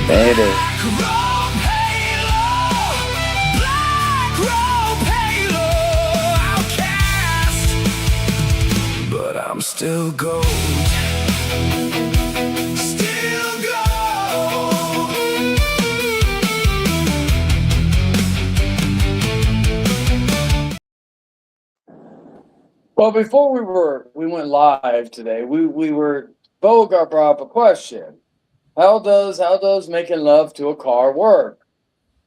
Later. But I'm still gold. Still gold. Well, before we went live today, Bogart brought up a question. How does making love to a car work?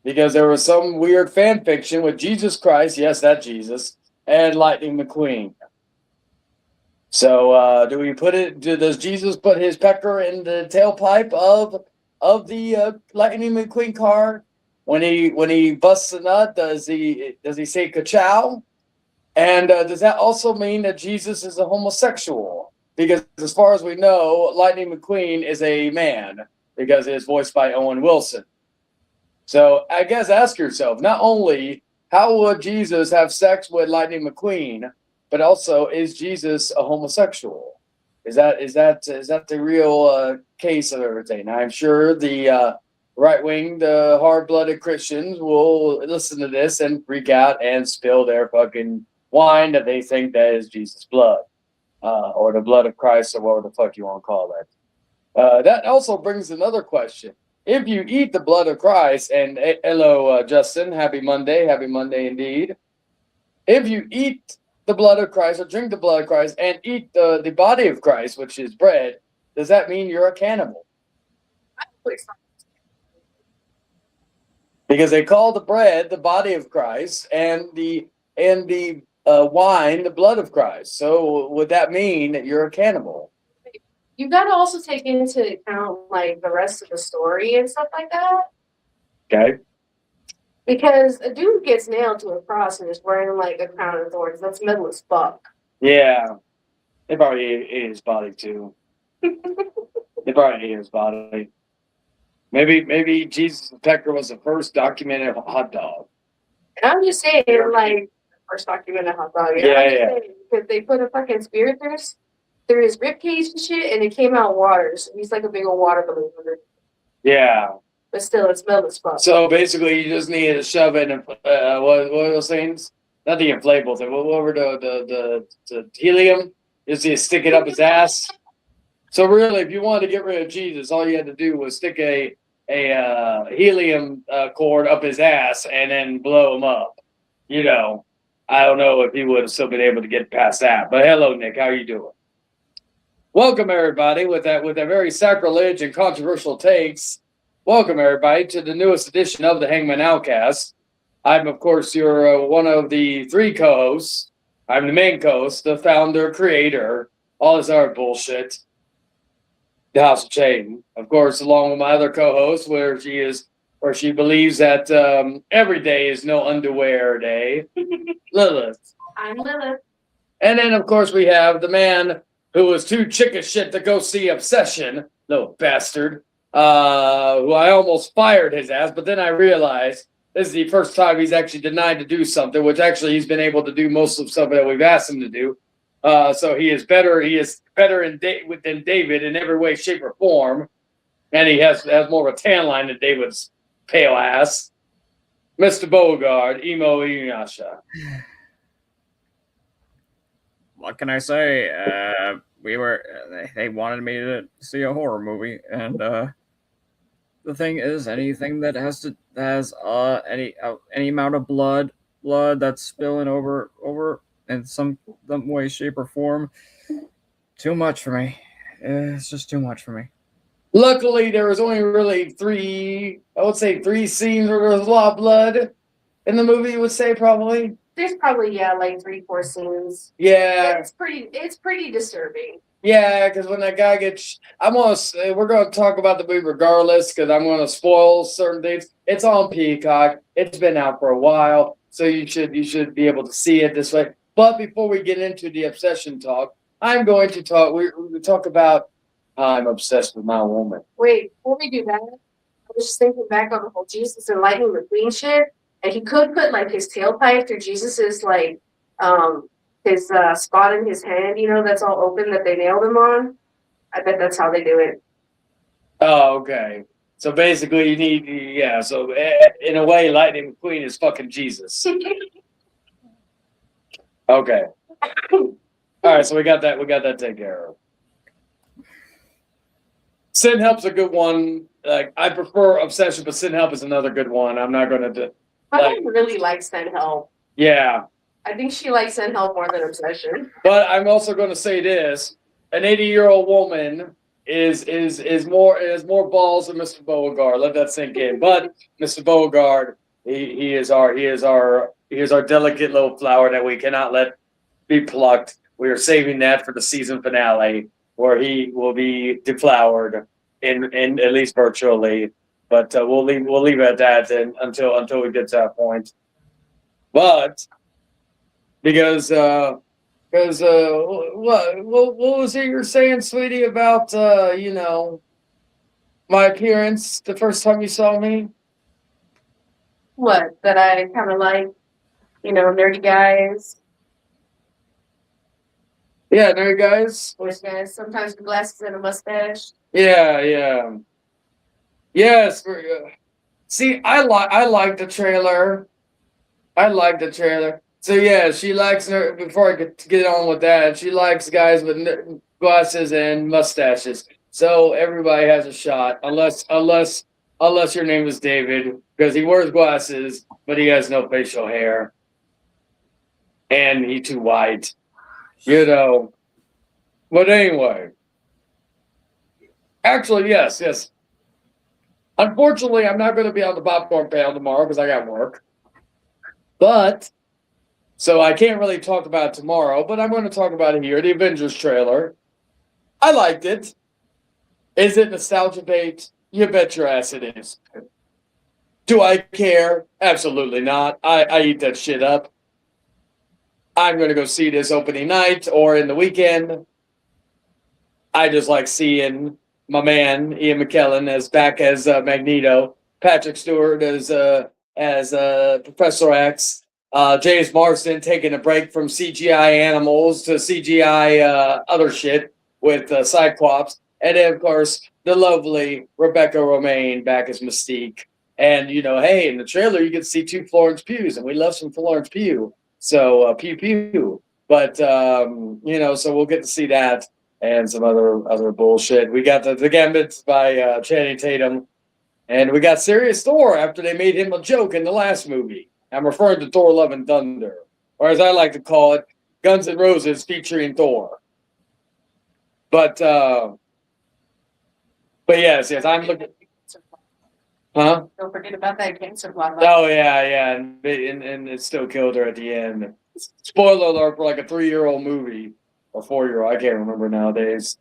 Because there was some weird fan fiction with Jesus Christ, yes, that Jesus, and Lightning McQueen. So, does Jesus put his pecker in the tailpipe of the Lightning McQueen car when he busts a nut? Does he say ka-chow? And does that also mean that Jesus is a homosexual? Because as far as we know, Lightning McQueen is a man because it is voiced by Owen Wilson. So I guess ask yourself, not only how would Jesus have sex with Lightning McQueen, but also, is Jesus a homosexual? Is that the real case of everything? I'm sure the right wing, the hard blooded Christians will listen to this and freak out and spill their fucking wine that they think that is Jesus' blood, or the blood of Christ, or whatever the fuck you want to call that. That also brings another question. If you eat the blood of Christ, and hello, Justin, happy Monday indeed. If you eat the blood of Christ, or drink the blood of Christ, and eat the body of Christ, which is bread, does that mean you're a cannibal? Because they call the bread the body of Christ, and the wine the blood of Christ. So would that mean that you're a cannibal? You've got to also take into account like the rest of the story and stuff like that. Okay. Because a dude gets nailed to a cross and is wearing like a crown of thorns. That's metal as fuck. Yeah. They probably ate his body too. They probably ate his body. Maybe Jesus' pecker was the first documented hot dog. And I'm just saying, like, first documented hot dog. Yeah. Because they put a fucking spear through his ribcage and shit, and it came out water. So he's like a big old water balloon. Yeah. But still, it's metal as fuck. So basically, you just need to shove it in. What are those things? Not the inflatable thing. What were the helium? Just you stick it up his ass. So really, if you wanted to get rid of Jesus, all you had to do was stick a helium cord up his ass and then blow him up. You know, I don't know if he would have still been able to get past that. But hello, Nick. How you doing? Welcome everybody with that very sacrilege and controversial takes. Welcome everybody to the newest edition of the Hangman Outcast. I'm of course your one of the three co-hosts. I'm the main co-host, the founder, creator, all this other bullshit. The House of Chain, of course, along with my other co-host, where she believes that every day is no underwear day. Lilith. I'm Lilith. And then of course we have the man who was too chick of shit to go see Obsession, little bastard, who I almost fired his ass, but then I realized this is the first time he's actually denied to do something, which actually he's been able to do most of something that we've asked him to do. So he is better than David in every way, shape, or form, and he has more of a tan line than David's pale ass. Mr. Bogart, Emo Inuyasha. What can I say? They wanted me to see a horror movie, and the thing is, anything that has any amount of blood that's spilling over in some way, shape, or form, too much for me. It's just too much for me. Luckily, there was only really three scenes where there was a lot of blood in the movie. You would say probably. There's probably like 3-4 scenes. Yeah, it's pretty disturbing. Yeah, because when that guy gets, we're going to talk about the movie regardless, because I'm going to spoil certain things. It's on Peacock. It's been out for a while, so you should be able to see it this way. But before we get into the obsession talk, I'm going to talk. We talk about how I'm obsessed with my woman. Wait, before we do that, I was just thinking back on the whole Jesus and Lightning McQueen shit. And he could put like his tailpipe through Jesus's like his spot in his hand, that's all open that they nailed him on. I bet that's how they do it. Oh, okay. So basically, you need So in a way, Lightning McQueen is fucking Jesus. Okay. All right. So we got that. We got that taken care of. Sin Help's a good one. Like I prefer Obsession, but Sin Help is another good one. I'm not gonna do. My mom really likes Send Help. Yeah. I think she likes Send Help more than Obsession. But I'm also going to say this: an 80-year-old woman is more balls than Mr. Beauregard. Let that sink in. But Mr. Beauregard, he is our delicate little flower that we cannot let be plucked. We are saving that for the season finale, where he will be deflowered in at least virtually. But we'll leave it at that until we get to that point. But because what was it you were saying, sweetie, about my appearance the first time you saw me? What? That I kind of like, nerdy guys, Yeah, nerdy guys. voice guys, sometimes with glasses and a mustache. Yeah. Yes. See, I like the trailer. I like the trailer. So yeah, she likes before I get on with that. She likes guys with glasses and mustaches. So everybody has a shot, unless your name is David, because he wears glasses, but he has no facial hair, and he's too white. But anyway, actually, yes. Unfortunately, I'm not going to be on the popcorn panel tomorrow because I got work. But so I can't really talk about it tomorrow, but I'm going to talk about it here. The Avengers trailer. I liked it. Is it nostalgia bait? You bet your ass it is. Do I care? Absolutely not. I eat that shit up. I'm going to go see this opening night or in the weekend. I just like seeing my man Ian McKellen back as Magneto, Patrick Stewart as Professor X, James Marsden taking a break from CGI animals to CGI other shit with Cyclops, and then of course the lovely Rebecca Romaine back as Mystique. And hey, in the trailer you get to see 2 Florence Pughs, and we love some Florence Pugh. So pew pew. But so we'll get to see that. And some other bullshit. We got the Gambits by Channing Tatum, and we got Serious Thor after they made him a joke in the last movie. I'm referring to Thor: Love and Thunder, or as I like to call it, Guns N' Roses featuring Thor. But yes, I'm looking. Huh? Don't forget about that cancer block. Oh yeah, and it still killed her at the end. Spoiler alert for like a 3-year-old movie. Or 4-year-old, I can't remember nowadays.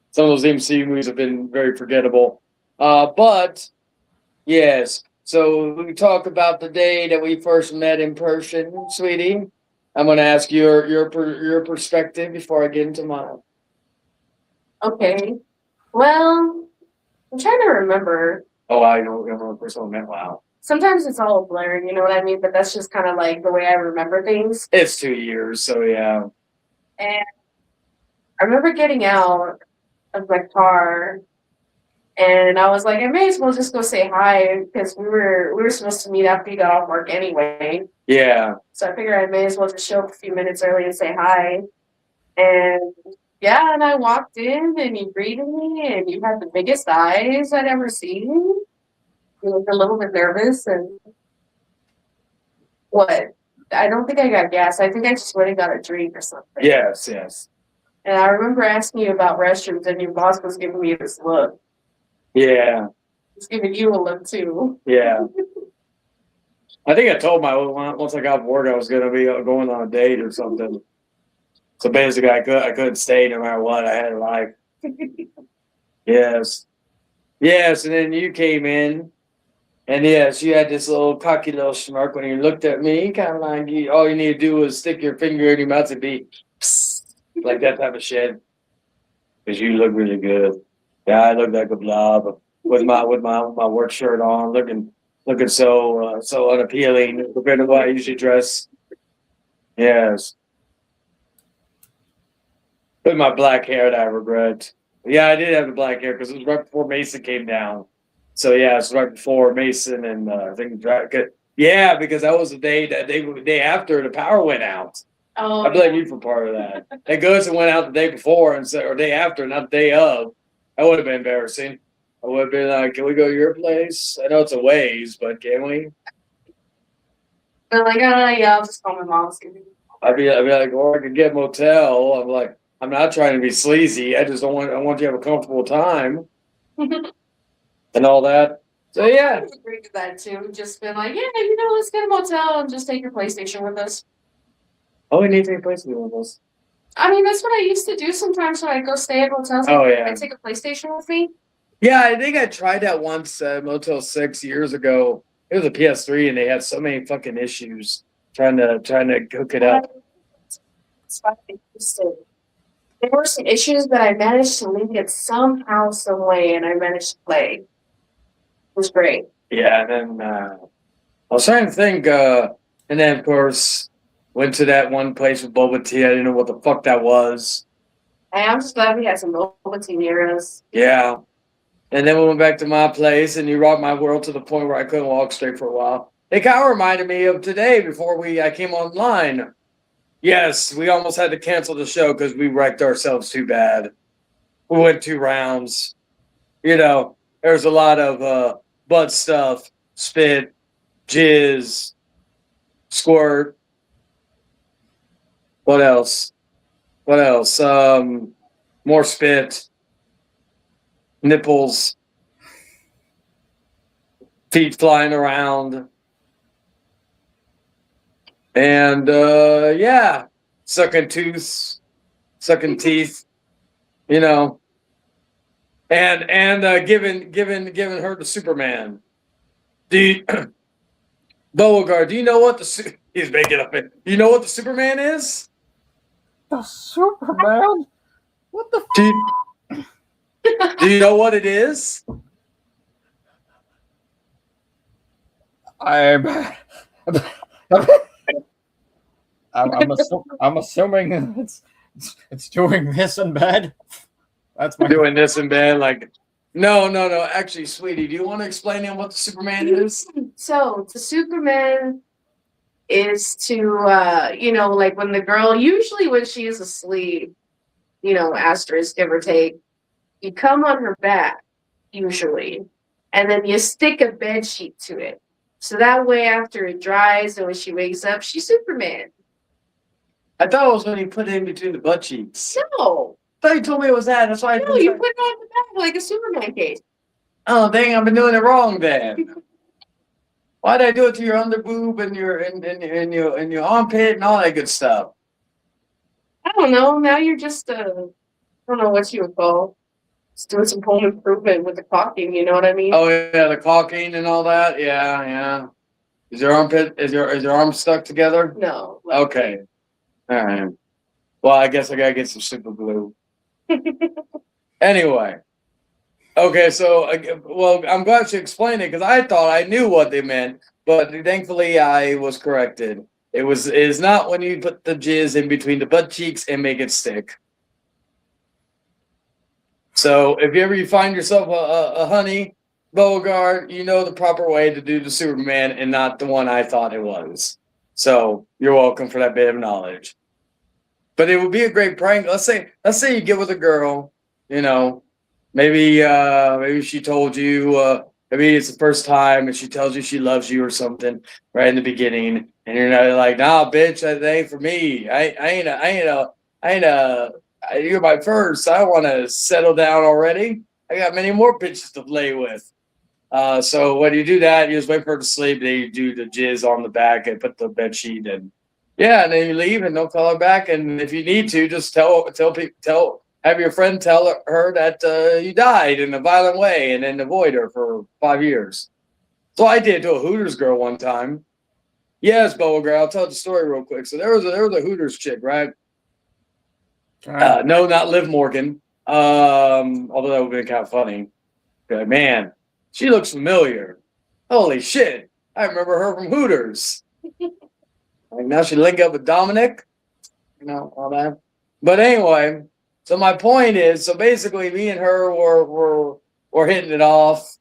Some of those MCU movies have been very forgettable. But yes, so we talk about the day that we first met in person, sweetie. I'm going to ask your perspective before I get into mine. Okay. Well, I'm trying to remember. Oh, I don't remember the first time I met. Wow. Sometimes it's all blurred, you know what I mean? But that's just kind of like the way I remember things. It's 2 years, so yeah. And I remember getting out of my car, and I was like, I may as well just go say hi because we were supposed to meet after you got off work anyway. Yeah. So I figured I may as well just show up a few minutes early and say hi. And yeah, and I walked in, and you greeted me, and you had the biggest eyes I'd ever seen. You looked a little bit nervous, and what? I don't think I got gas. I think I just went and got a drink or something. Yes. And I remember asking you about restrooms, and your boss was giving me this look. Yeah. He's giving you a look too. Yeah. I think I told once I got bored I was going to be going on a date or something. So basically, I couldn't stay no matter what. I had to like. Yes, and then you came in, and yes, you had this little cocky little smirk when you looked at me, kind of like all you need to do was stick your finger in your mouth and be. Psst. Like that type of shit, because you look really good. Yeah, I look like a blob with my work shirt on, looking so unappealing compared to what I usually dress. Yes, with my black hair that I regret. Yeah, I did have the black hair because it was right before Mason came down, So yeah, it's right before Mason and I think yeah, because that was the day after the power went out. Oh, I blame you for part of that. It goes and went out the day before and or day after, not the day of. That would have been embarrassing. I would have been like, "Can we go to your place? I know it's a ways, but can we?" They're like, yeah, I'll just call my mom. I'd be like, or I could get a motel. I'm like, I'm not trying to be sleazy. I just don't want. I want you to have a comfortable time and all that. So yeah, I would agree with that too. Just been like, yeah, let's get a motel and just take your PlayStation with us. oh, we need to take place with us. I mean, that's what I used to do sometimes when I go stay at hotels. Oh yeah, I take a PlayStation with me. yeah. I think I tried that once at Motel 6 years ago. It was a PS3, and they had so many fucking issues trying to hook it up. That's why I used to. There were some issues, but I managed to link it somehow, some way, and I managed to play. It was great. Yeah, and then I was trying to think, and then of course went to that one place with boba tea. I didn't know what the fuck that was. Hey, I'm just glad we had some boba tea near us. Yeah, and then we went back to my place, and you rocked my world to the point where I couldn't walk straight for a while. It kind of reminded me of today before I came online. Yes, we almost had to cancel the show because we wrecked ourselves too bad. We went 2 rounds. There's a lot of butt stuff, spit, jizz, squirt. What else? More spit, nipples, feet flying around, and yeah, sucking teeth, and giving her to Superman. Beauregard, do you know what he's making up it? Do you know what the Superman is? The Superman? What the Do you know what it is? I'm assuming it's doing this in bed. That's my Doing this in bed, like no. Actually, sweetie, do you want to explain to him what the Superman is? So the Superman is to like when the girl, usually when she is asleep, asterisk give or take, you come on her back usually, and then you stick a bed sheet to it, so that way after it dries and when she wakes up, she's Superman. I thought it was when you put it in between the butt cheeks. No, I thought you told me it was that. That's why. no, you put it on the back like a Superman case. Oh dang! I've been doing it wrong then. Why'd I do it to your under boob and your armpit and all that good stuff? I don't know. Now you're just I don't know what you would call. Just doing some home improvement with the caulking, you know what I mean? Oh yeah, the caulking and all that. Yeah. Is your arm stuck together? No. Okay. All right. Well, I guess I gotta get some super glue. Anyway. Okay, so well, I'm glad you explained it because I thought I knew what they meant, but thankfully I was corrected. It is not when you put the jizz in between the butt cheeks and make it stick. So if you find yourself a honey Beauregard, you know the proper way to do the Superman and not the one I thought it was. So you're welcome for that bit of knowledge. But it would be a great prank. Let's say you get with a girl, maybe she told you maybe it's the first time and she tells you she loves you or something right in the beginning, and you're not like, nah, bitch, that ain't for me. You're my first. I want to settle down already. I got many more bitches to play with. So when you do that, you just wait for her to sleep. Then you do the jizz on the back and put the bed sheet in. Yeah, and then you leave and don't call her back. And if you need to, just have your friend tell her that you died in a violent way, and then avoid her for 5 years. So I did to a Hooters girl one time. Yes, Boa girl. I'll tell the story real quick. So there was a Hooters chick, right? No, not Liv Morgan. Although that would have been kind of funny. Man, she looks familiar. Holy shit. I remember her from Hooters. Like now she link up with Dominic. All that. But anyway, so my point is, so basically me and her were hitting it off.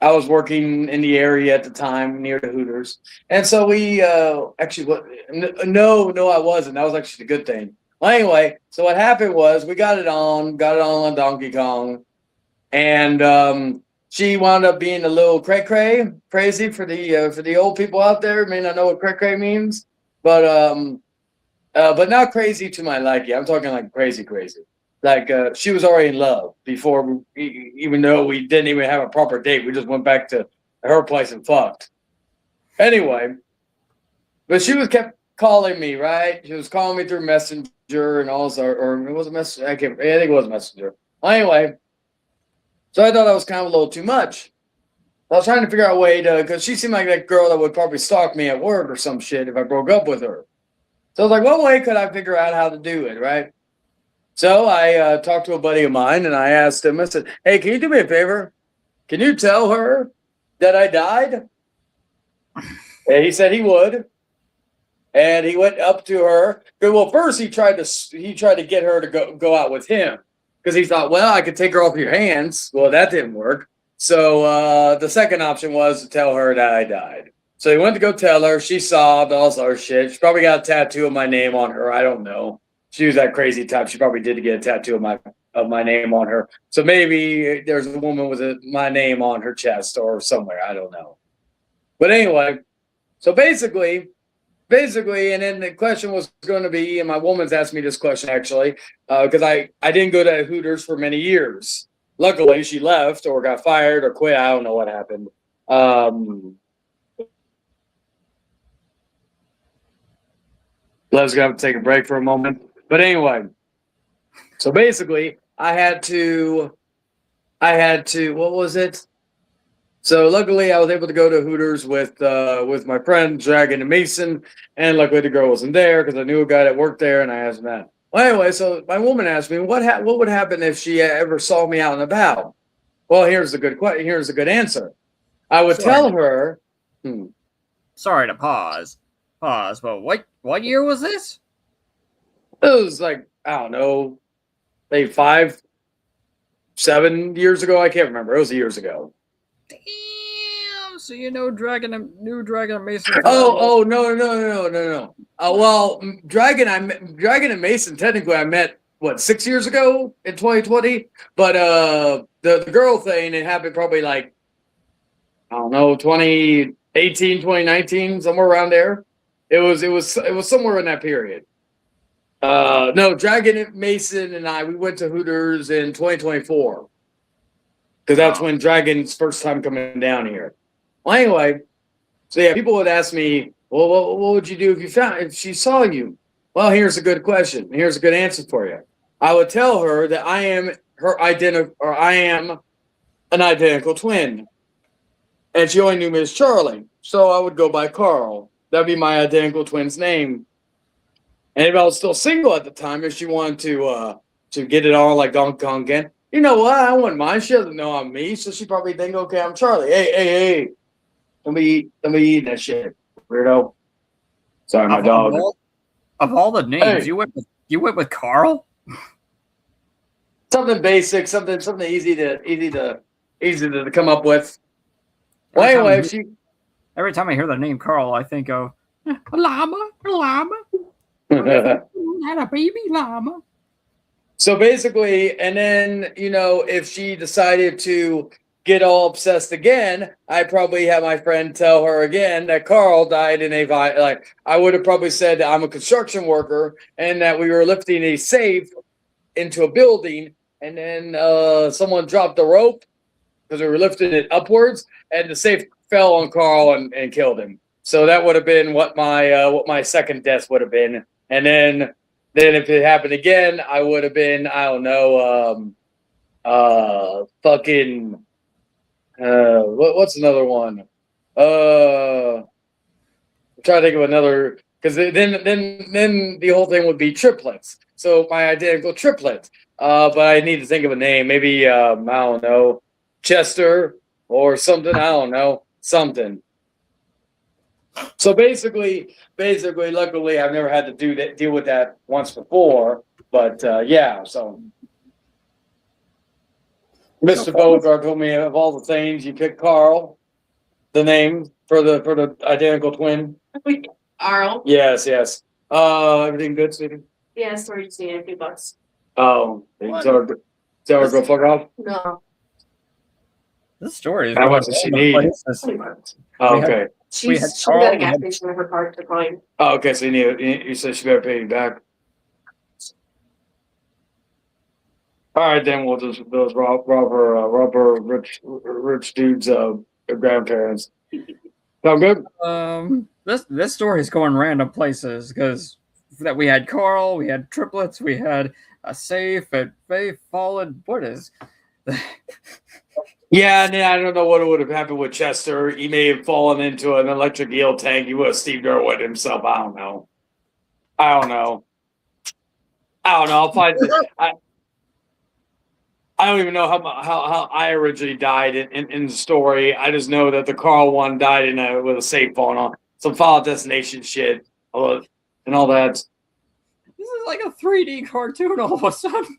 I was working in the area at the time near the Hooters, and so we actually what? No, I wasn't. That was actually the good thing. Well, anyway, so what happened was we got it on Donkey Kong, and she wound up being a little crazy for the old people out there. May not know what cray means, but not crazy to my liking. I'm talking like crazy. Like she was already in love before, even though we didn't even have a proper date. We just went back to her place and fucked. Anyway, but she was kept calling me. Right, she was calling me through Messenger and also, or it was a Messenger. I think it was Messenger. Anyway, so I thought that was kind of a little too much. I was trying to figure out a way to, because she seemed like that girl that would probably stalk me at work or some shit if I broke up with her. So I was like, what way could I figure out how to do it, right? So I talked to a buddy of mine and I asked him, I said, hey, can you do me a favor? Can you tell her that I died? And he said he would. And he went up to her. Well, first he tried to get her to go out with him because he thought, well, I could take her off your hands. Well, that didn't work. So the second option was to tell her that I died. So he went to go tell her. She sobbed, all this other shit. She probably got a tattoo of my name on her. I don't know. She was that crazy type. She probably did get a tattoo of my name on her. So maybe there's a woman with my name on her chest or somewhere. I don't know. But anyway, so basically, and then the question was going to be, and my woman's asked me this question actually, because I didn't go to Hooters for many years. Luckily, she left or got fired or quit. I don't know what happened. Let's have to take a break for a moment. But anyway, so basically, I had to. What was it? So luckily, I was able to go to Hooters with my friend Dragon and Mason, and luckily the girl wasn't there because I knew a guy that worked there, and I asked him that. Well, anyway, so my woman asked me what would happen if she ever saw me out and about. Well, here's a good answer. I would tell her. Sorry to pause, but what year was this? It was like, I don't know, maybe 5, 7 years ago. I can't remember. It was years ago. Damn. So you know Dragon and Mason. Oh no. Well, Dragon and Mason technically I met 6 years ago in 2020, but the girl thing, it happened probably like, I don't know, 2018, 2019, somewhere around there. It was somewhere in that period. No, Dragon, Mason, and we went to Hooters in 2024 because that's when Dragon's first time coming down here. Well, anyway, so yeah, people would ask me, well, what would you do if she saw you? Well, here's a good question. Here's a good answer for you. I would tell her that I am an identical twin, and she only knew me as Charlie, so I would go by Carl. That'd be my identical twin's name. And if I was still single at the time, if she wanted to get it on like Donkey Kong again, you know what? I wouldn't mind. She doesn't know I'm me, so she probably think, okay, I'm Charlie. Hey, let me eat that shit, weirdo. Sorry, my dog. Of all the names, you went with Carl. Something basic, something easy to come up with. Well, anyway, every time I hear the name Carl, I think of a llama. Had a baby llama. So basically, and then, if she decided to get all obsessed again, I'd probably have my friend tell her again that Carl died in I would have probably said that I'm a construction worker and that we were lifting a safe into a building, and then someone dropped the rope because we were lifting it upwards, and the safe fell on Carl and killed him. So that would have been what my second death would have been. And then if it happened again, I would have been, I don't know, what's another one? I'm trying to think of another, because then the whole thing would be triplets. So my identical triplet. But I need to think of a name. Maybe I don't know, Chester or something. I don't know, something. So basically, luckily, I've never had to deal with that once before. But yeah, so Mr. Bogart told me of all the things you picked Carl, the name for the identical twin. Arl. Yes. Everything good, Stephen? Yeah, sorry, just need a few bucks. Oh, tell her go fuck off. No. This story is How going much does she all over need? places. 20 bucks. Oh, We had- okay. We had She Carl, got a we gas had- station in her car to find. Oh, okay. So you said she better pay you back. All right, then we'll just rob her rich dude's grandparents. Sound good? This story is going random places because that we had Carl, we had triplets, we had a safe at Faith Fallen. What is? Yeah, and then I don't know what would have happened with Chester. He may have fallen into an electric eel tank. He would have Steve Irwin himself. I don't know. I'll find it. I don't even know how I originally died in the story. I just know that the Carl one died with a safe falling on some Final Destination shit and all that. This is like a 3D cartoon all of a sudden.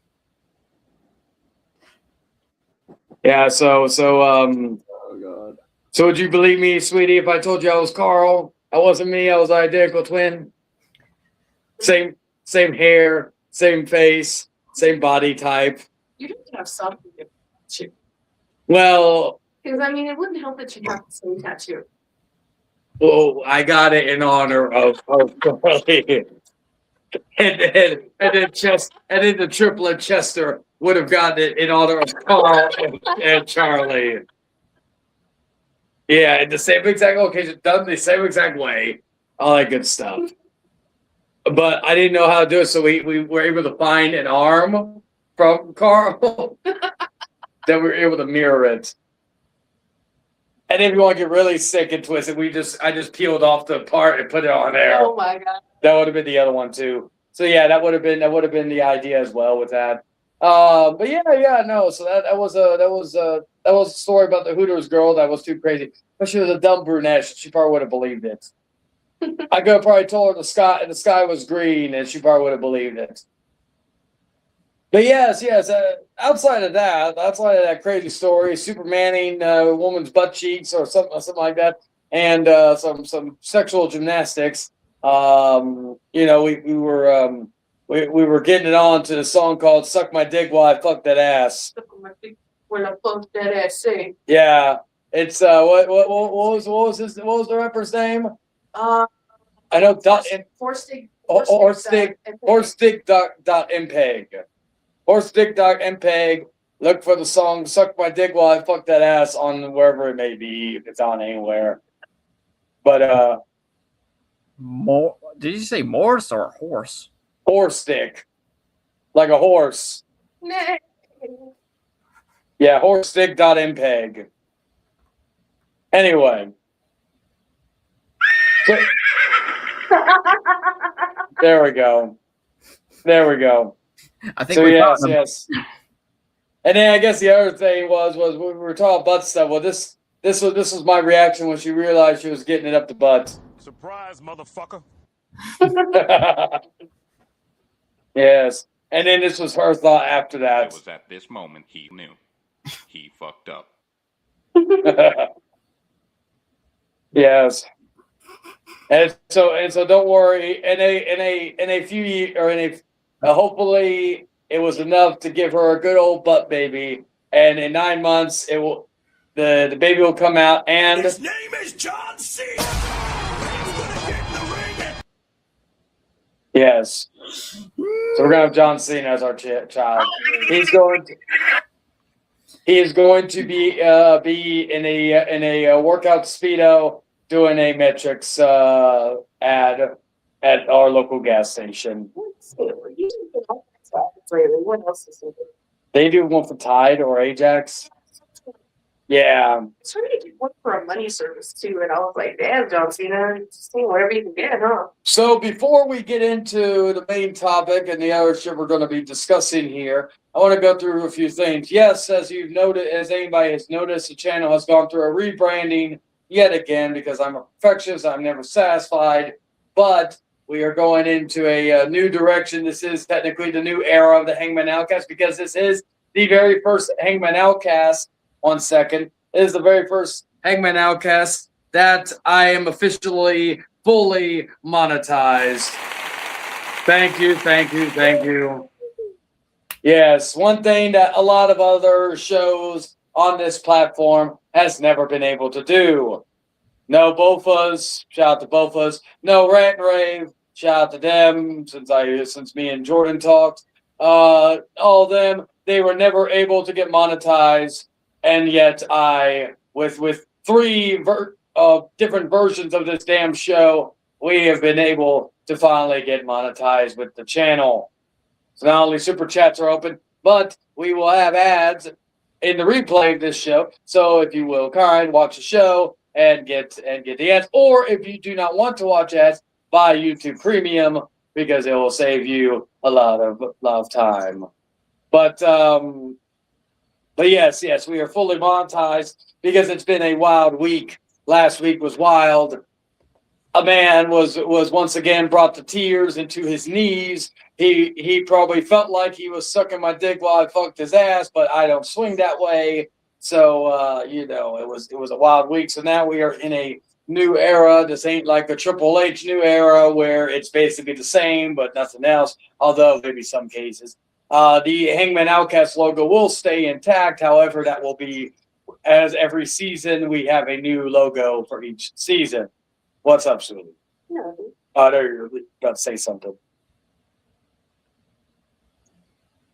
Yeah. So Oh god. So would you believe me, sweetie, if I told you I was Carl? I wasn't me. I was an identical twin. Same hair, same face, same body type. You didn't have something to Well, because I mean, it wouldn't help that you have the same tattoo. I got it in honor of Carly. and then the triplet Chester would have gotten it in honor of Carl and Charlie. Yeah, in the same exact location, done the same exact way, all that good stuff. But I didn't know how to do it, so we were able to find an arm from Carl that we were able to mirror it. And if you want to get really sick and twisted, I just peeled off the part and put it on there. Oh my god. That would have been the other one too. So yeah, that would have been the idea as well with that. But no. So that was a story about the Hooters girl that was too crazy. But she was a dumb brunette. She probably would have believed it. I could have probably told her the sky was green, and she probably would have believed it. But yes. Outside of that crazy story, Supermaning a woman's butt cheeks or something like that, and some sexual gymnastics. We were getting it on to the song called "Suck My Dick While I Fuck That Ass." When I fuck that ass, say. Yeah, it's what was the rapper's name? I know Horstick dot MPEG. Horstick dot MPEG. Look for the song "Suck My Dick While I Fuck That Ass" on wherever it may be, if it's on anywhere. But More? Did you say Morse or horse? Horstick, like a horse. Nah. Yeah, horstick dot MPEG. Anyway. So, there we go. I think So we found them. yes. And then I guess the other thing was we were talking butt stuff. Well, this was my reaction when she realized she was getting it up the butt. Surprise, motherfucker. Yes. And then this was her thought after It that. was at this moment he knew. He fucked up. Yes. And so don't worry. In a few years, or hopefully it was enough to give her a good old butt baby. And in 9 months, the baby will come out and His name is John Cena. He's gonna get in the ring. yes. So we're gonna have John Cena as our child. He is going to be in a workout speedo doing a Metrics ad at our local gas station. What else is there? They do one for Tide or Ajax. Yeah. I was trying to get one for a money service too, and I was like, damn, John Cena, just seeing whatever you can get, huh? So before we get into the main topic and the other shit we're going to be discussing here, I want to go through a few things. Yes, as you've noted, as anybody has noticed, the channel has gone through a rebranding yet again because I'm a perfectionist. I'm never satisfied, but we are going into a new direction. This is technically the new era of the Hangman Outcast because this is the very first Hangman Outcast. 1 second. It is the very first Hangman Outcast that I am officially fully monetized. Thank you, thank you, thank you. Yes, one thing that a lot of other shows on this platform has never been able to do. No Bofas, shout out to Bofas. No Rant and Rave, shout out to them since me and Jordan talked. All of them, they were never able to get monetized, and yet with three different versions of this damn show, we have been able to finally get monetized with the channel. So not only super chats are open, but we will have ads in the replay of this show. So if you will, watch the show and get the ads. Or if you do not want to watch ads, buy YouTube Premium because it will save you a lot of time. But yes, we are fully monetized because it's been a wild week. Last week was wild. A man was once again brought to tears into his knees. He probably felt like he was sucking my dick while I fucked his ass, but I don't swing that way. So it was a wild week. So now we are in a new era. This ain't like the Triple H new era where it's basically the same but nothing else. Although maybe some cases, the Hangman Outcast logo will stay intact. However, that will be as every season we have a new logo for each season. What's up, Sue? No. There you're about to say something.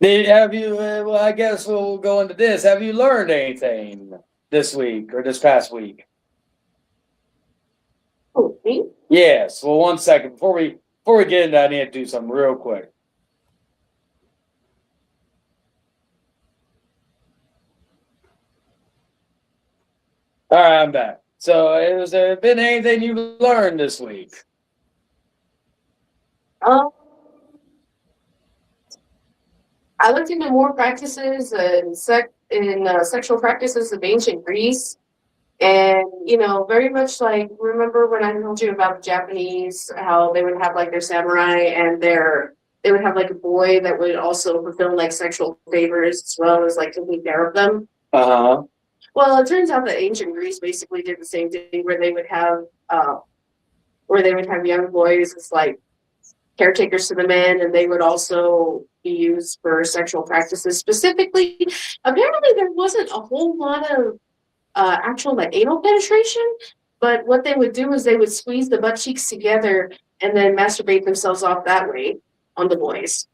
Have you? Well, I guess we'll go into this. Have you learned anything this week or this past week? Oh, me? Yes. Well, 1 second before we get into that, I need to do something real quick. All right, I'm back. So, has there been anything you learned this week? I looked into more practices and sexual practices of ancient Greece, and very much like, remember when I told you about the Japanese, how they would have like their samurai and they would have like a boy that would also fulfill like sexual favors as well as like taking care of them. Uh-huh. Well, it turns out that ancient Greece basically did the same thing, where they would have young boys as like caretakers to the men, and they would also be used for sexual practices. Specifically, apparently there wasn't a whole lot of actual like anal penetration, but what they would do is they would squeeze the butt cheeks together and then masturbate themselves off that way on the boys.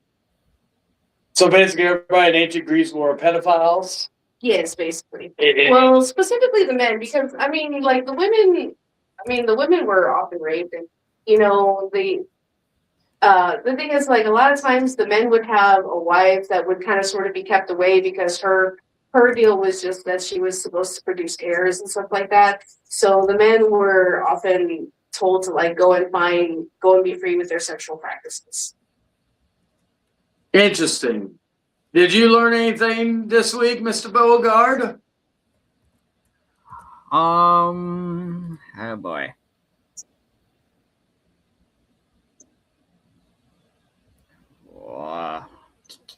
So basically, everybody in ancient Greece were pedophiles. Yes, basically. Well, specifically the men, because like the women were often raped, and the thing is, like, a lot of times the men would have a wife that would kind of sort of be kept away because her deal was just that she was supposed to produce heirs and stuff like that. So the men were often told to like go and be free with their sexual practices. Interesting. Did you learn anything this week, Mr. Beauregard? Oh boy.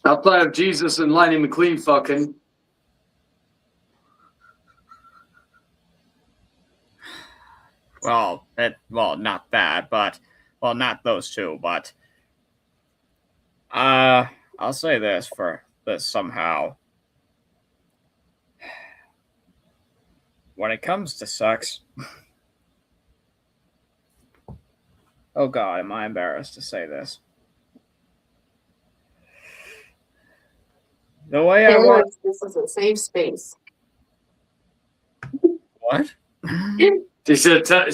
Outside of Jesus and Lightning McQueen fucking. Well, not that, but not those two, but I'll say this for this somehow. When it comes to sex, oh God, am I embarrassed to say this? The way I want. This is a safe space. What? She said, tell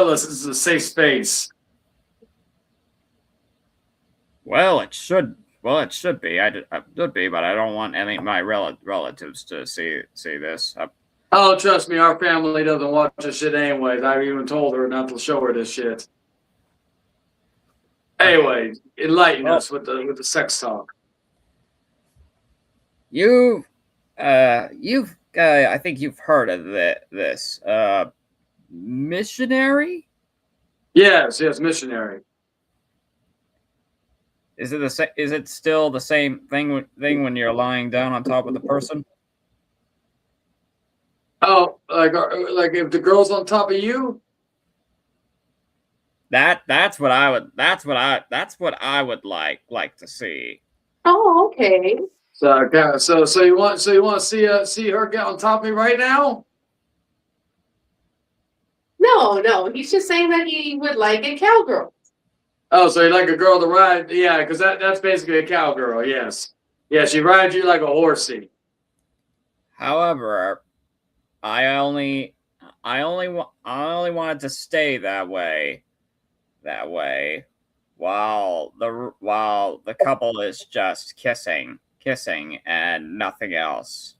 us this is a safe space. Well, it should. Well, it should be. It should be, but I don't want any of my relatives to see this. Oh, trust me, our family doesn't watch this shit anyways. I even told her not to show her this shit. Anyway, enlighten us with the sex talk. I think you've heard of this. Missionary? Yes, missionary. Is it Is it still the same thing when you're lying down on top of the person? Oh, like if the girl's on top of you? That's what I would like to see. Oh, okay. So you want to see her get on top of me right now? No, he's just saying that he would like a cowgirl. Oh, so you like a girl to ride? Yeah, because that's basically a cowgirl. Yes, yeah, she rides you like a horsey. However, I only wanted to stay that way while the couple is just kissing and nothing else.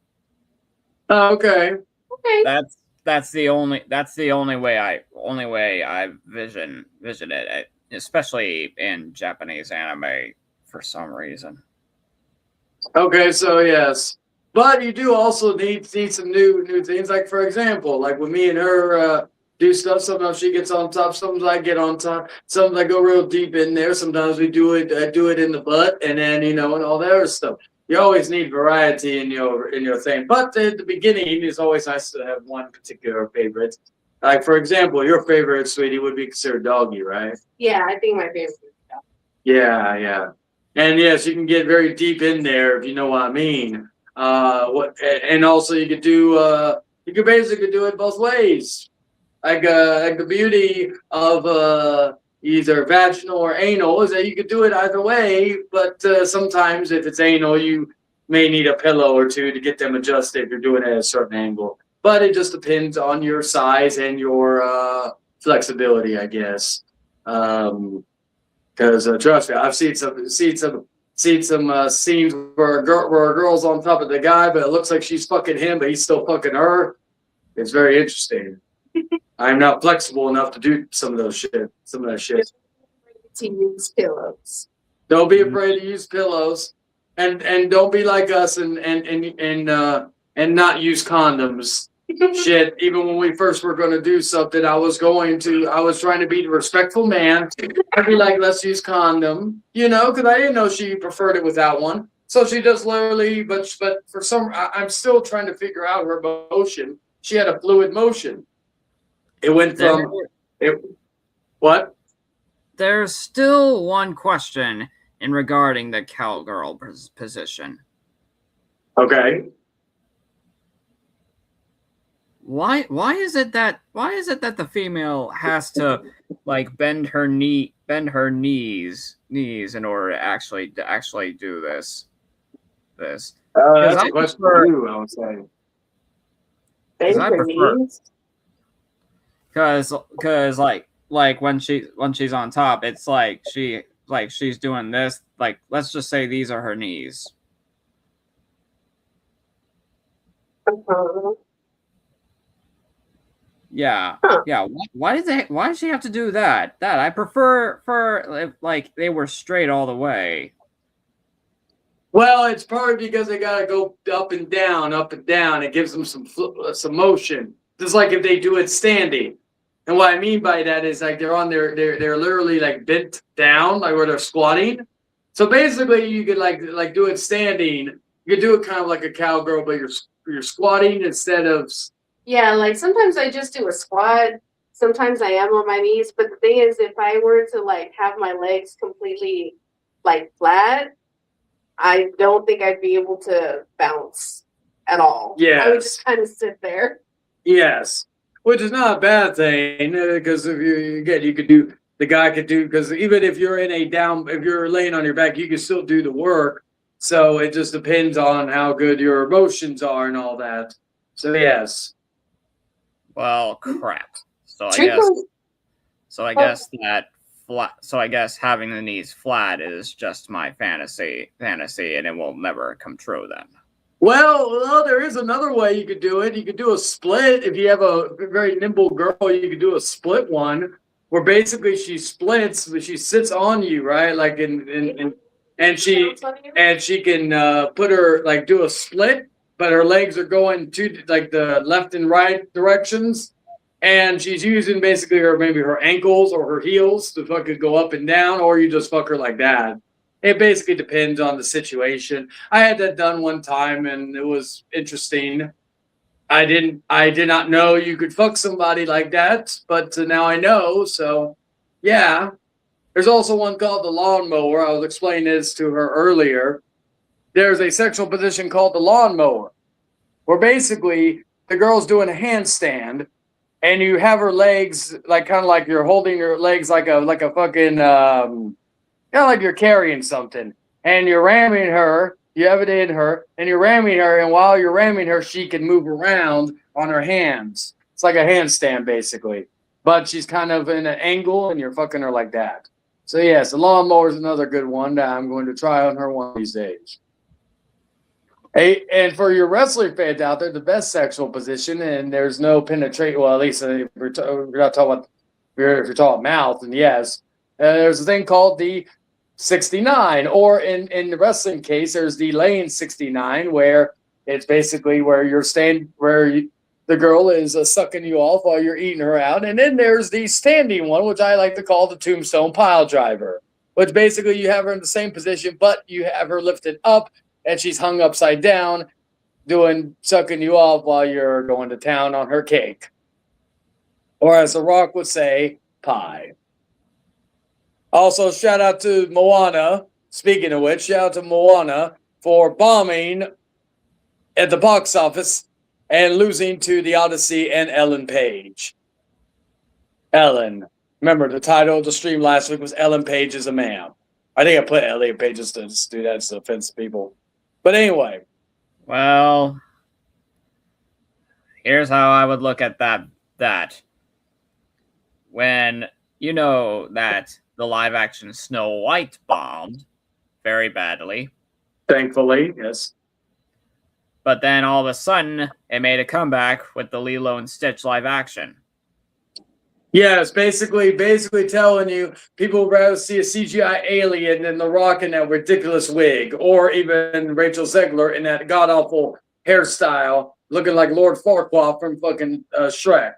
Oh, okay. Okay. That's the only way I vision it, especially in Japanese anime for some reason. Okay, so yes, but you do also need some new things. Like for example, like when me and her do stuff. Sometimes she gets on top. Sometimes I get on top. Sometimes I go real deep in there. Sometimes we do it. I do it in the butt, and then and all that other stuff. You always need variety in your thing. But at the beginning, it's always nice to have one particular favorite. Like for example, your favorite, sweetie, would be considered doggy, right? Yeah, I think my favorite. Yeah. And yes, you can get very deep in there if you know what I mean. And also you could basically do it both ways. Like the beauty of either vaginal or anal is that you could do it either way, but sometimes if it's anal, you may need a pillow or two to get them adjusted if you're doing it at a certain angle. But it just depends on your size and your flexibility, I guess. Because trust me, I've seen some scenes where a girl's on top of the guy, but it looks like she's fucking him, but he's still fucking her. It's very interesting. I'm not flexible enough to do some of that shit. To use pillows. Don't be afraid to use pillows, and don't be like us and not use condoms. Shit, even when we first were going to do something, I was trying to be the respectful man. I'd be like, let's use condom, because I didn't know she preferred it without one. So she just literally, but for I'm still trying to figure out her motion. She had a fluid motion. It went from what? There's still one question in regarding the cowgirl position. Okay. Why is it that the female has to like bend her knees in order to actually do this? That's a question for you, I would say. Because like when she's on top, it's like she's doing this. Like let's just say these are her knees. Yeah. Why does she have to do that? I prefer for like they were straight all the way. Well, it's probably because they gotta go up and down. It gives them some motion. Just like if they do it standing. And what I mean by that is like they're literally like bent down, like where they're squatting. So basically, you could like do it standing. You could do it kind of like a cowgirl, but you're squatting instead of. Yeah, like sometimes I just do a squat. Sometimes I am on my knees. But the thing is, if I were to like have my legs completely like flat, I don't think I'd be able to bounce at all. Yeah, I would just kind of sit there. Yes, which is not a bad thing because if you could do the guy could do because even if you're if you're laying on your back, you can still do the work. So it just depends on how good your emotions are and all that. So yes. Well, crap. So I guess having the knees flat is just my fantasy, and it will never come true then. Well, there is another way you could do it. You could do a split. If you have a very nimble girl, you could do a split one where basically she splits, but she sits on you, right? Like and she can put her like do a split, but her legs are going to like the left and right directions, and she's using basically maybe her ankles or her heels to fucking go up and down, or you just fuck her like that. It basically depends on the situation. I had that done one time, and it was interesting. I did not know you could fuck somebody like that, but now I know. So, yeah. There's also one called the lawnmower. I was explaining this to her earlier. There's a sexual position called the lawnmower, where basically the girl's doing a handstand, and you have her legs like kind of like you're holding your legs like a fucking like you're carrying something, and you're ramming her. You have it in her, and you're ramming her, and while you're ramming her, she can move around on her hands. It's like a handstand, basically. But she's kind of in an angle, and you're fucking her like that. So, yes, the lawnmower is another good one that I'm going to try on her one of these days. Hey, and for your wrestling fans out there, the best sexual position, and there's no penetration. Well, at least if we're not talking about, if you're talking mouth, and yes, there's a thing called the 69, or in the wrestling case, there's the lane 69, where it's basically where you're staying, the girl is sucking you off while you're eating her out. And then there's the standing one, which I like to call the tombstone pile driver, which basically you have her in the same position, but you have her lifted up and she's hung upside down, sucking you off while you're going to town on her cake. Or as The Rock would say, pie. Also, shout out to Moana. Speaking of which, shout out to Moana for bombing at the box office and losing to The Odyssey and Ellen Page. Ellen. Remember, the title of the stream last week was Ellen Page is a Man. I think I put Ellen Page just to do that to offend people. But anyway. Well, here's how I would look at that. When you know that the live-action Snow White bombed very badly. Thankfully, yes. But then all of a sudden, it made a comeback with the Lilo and Stitch live action. Yes, basically telling you people would rather see a CGI alien than The Rock in that ridiculous wig, or even Rachel Zegler in that god-awful hairstyle, looking like Lord Farquaad from fucking Shrek.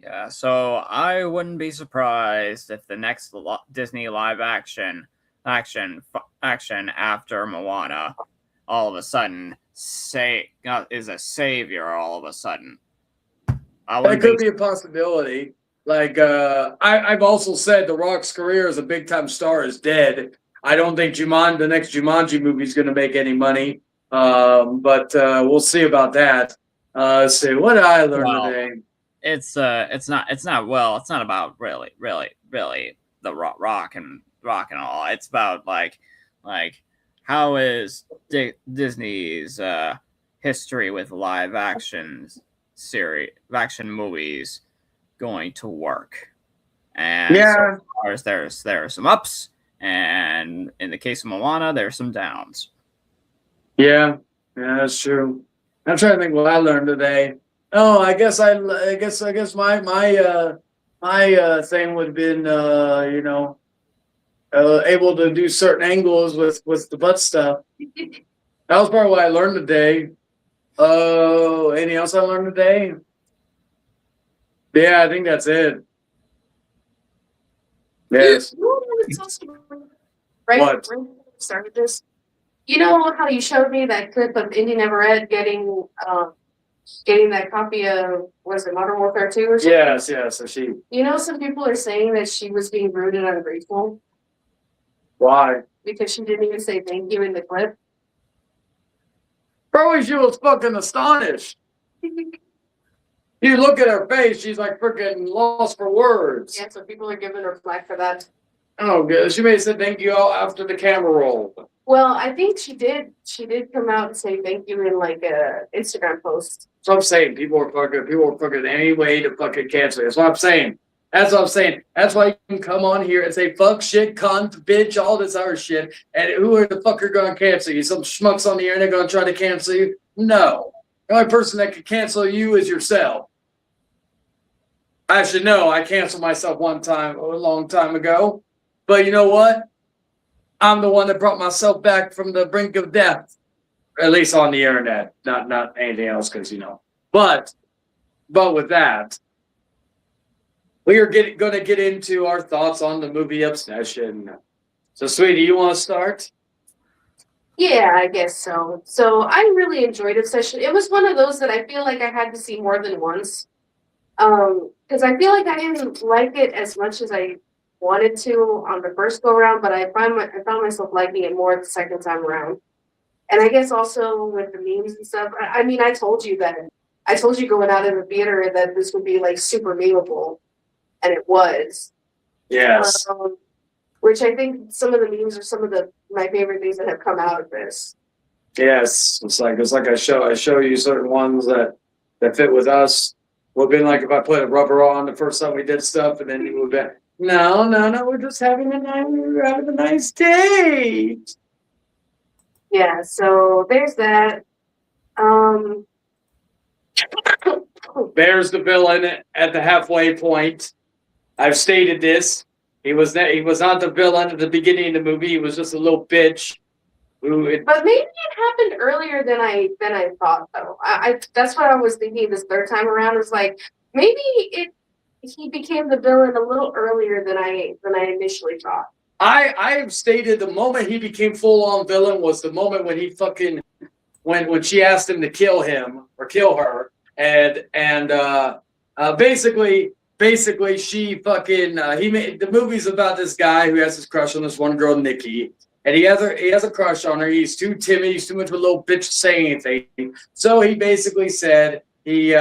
Yeah, so I wouldn't be surprised if the next Disney live action after Moana all of a sudden is a savior all of a sudden. That could be a possibility. Like, I've also said The Rock's career as a big-time star is dead. I don't think the next Jumanji movie is going to make any money. But we'll see about that. Let's see. What did I learn today? It's not about really the rock and all. It's about like how is Disney's history with live action movies going to work? And yeah, so far as there are some ups, and in the case of Moana, there are some downs. Yeah, that's true. I'm trying to think what I learned today. Oh, I guess my thing would have been able to do certain angles with the butt stuff. That was part of what I learned today. Oh, anything else I learned today? Yeah, I think that's it. Yes. Right. What? Started this. You know how you showed me that clip of Indy Neverett getting that copy of, was it Modern Warfare 2 or something? Yes. So she. You know, some people are saying that she was being rude and ungrateful. Why? Because she didn't even say thank you in the clip. Probably she was fucking astonished. You look at her face, she's like freaking lost for words. Yeah, so people are giving her flack for that. Oh, good. She may have said thank you all after the camera rolled. Well, I think she did. She did come out and say thank you in like a Instagram post. So I'm saying people are fucking any way to fucking cancel. That's what I'm saying. That's why you can come on here and say fuck, shit, cunt, bitch, all this other shit. And who are the fuck are gonna cancel you? Some schmucks on the internet gonna try to cancel you? No. The only person that can cancel you is yourself. I should know. I canceled myself one time a long time ago. But you know what? I'm the one that brought myself back from the brink of death. At least on the internet. Not anything else, because But with that, we are going to get into our thoughts on the movie Obsession. So, sweetie, you want to start? Yeah, I guess so. So I really enjoyed Obsession. It was one of those that I feel like I had to see more than once. Because I feel like I didn't like it as much as I wanted to on the first go around, but I found myself liking it more the second time around. And I guess also with the memes and stuff. I mean, I told you that. I told you going out of the theater that this would be like super memeable, and it was. Yes. Which I think some of the memes are some of my favorite things that have come out of this. Yes. It's like I show you certain ones that fit with us. Would have been like if I put a rubber on the first time we did stuff, and then you would be, no, we're just having a nice day. Yeah, so there's that. There's the villain at the halfway point. I've stated this. He was not the villain at the beginning of the movie. He was just a little bitch. But maybe it happened earlier than I thought, though. I that's what I was thinking this third time around. Is like maybe he became the villain a little earlier than I initially thought. I've stated the moment he became full on villain was the moment when he fucking when she asked him to kill him or kill her, and basically she fucking he made the movie's about this guy who has his crush on this one girl, Nikki. And he has a crush on her. He's too timid. He's too much of a little bitch to say anything. So he basically said he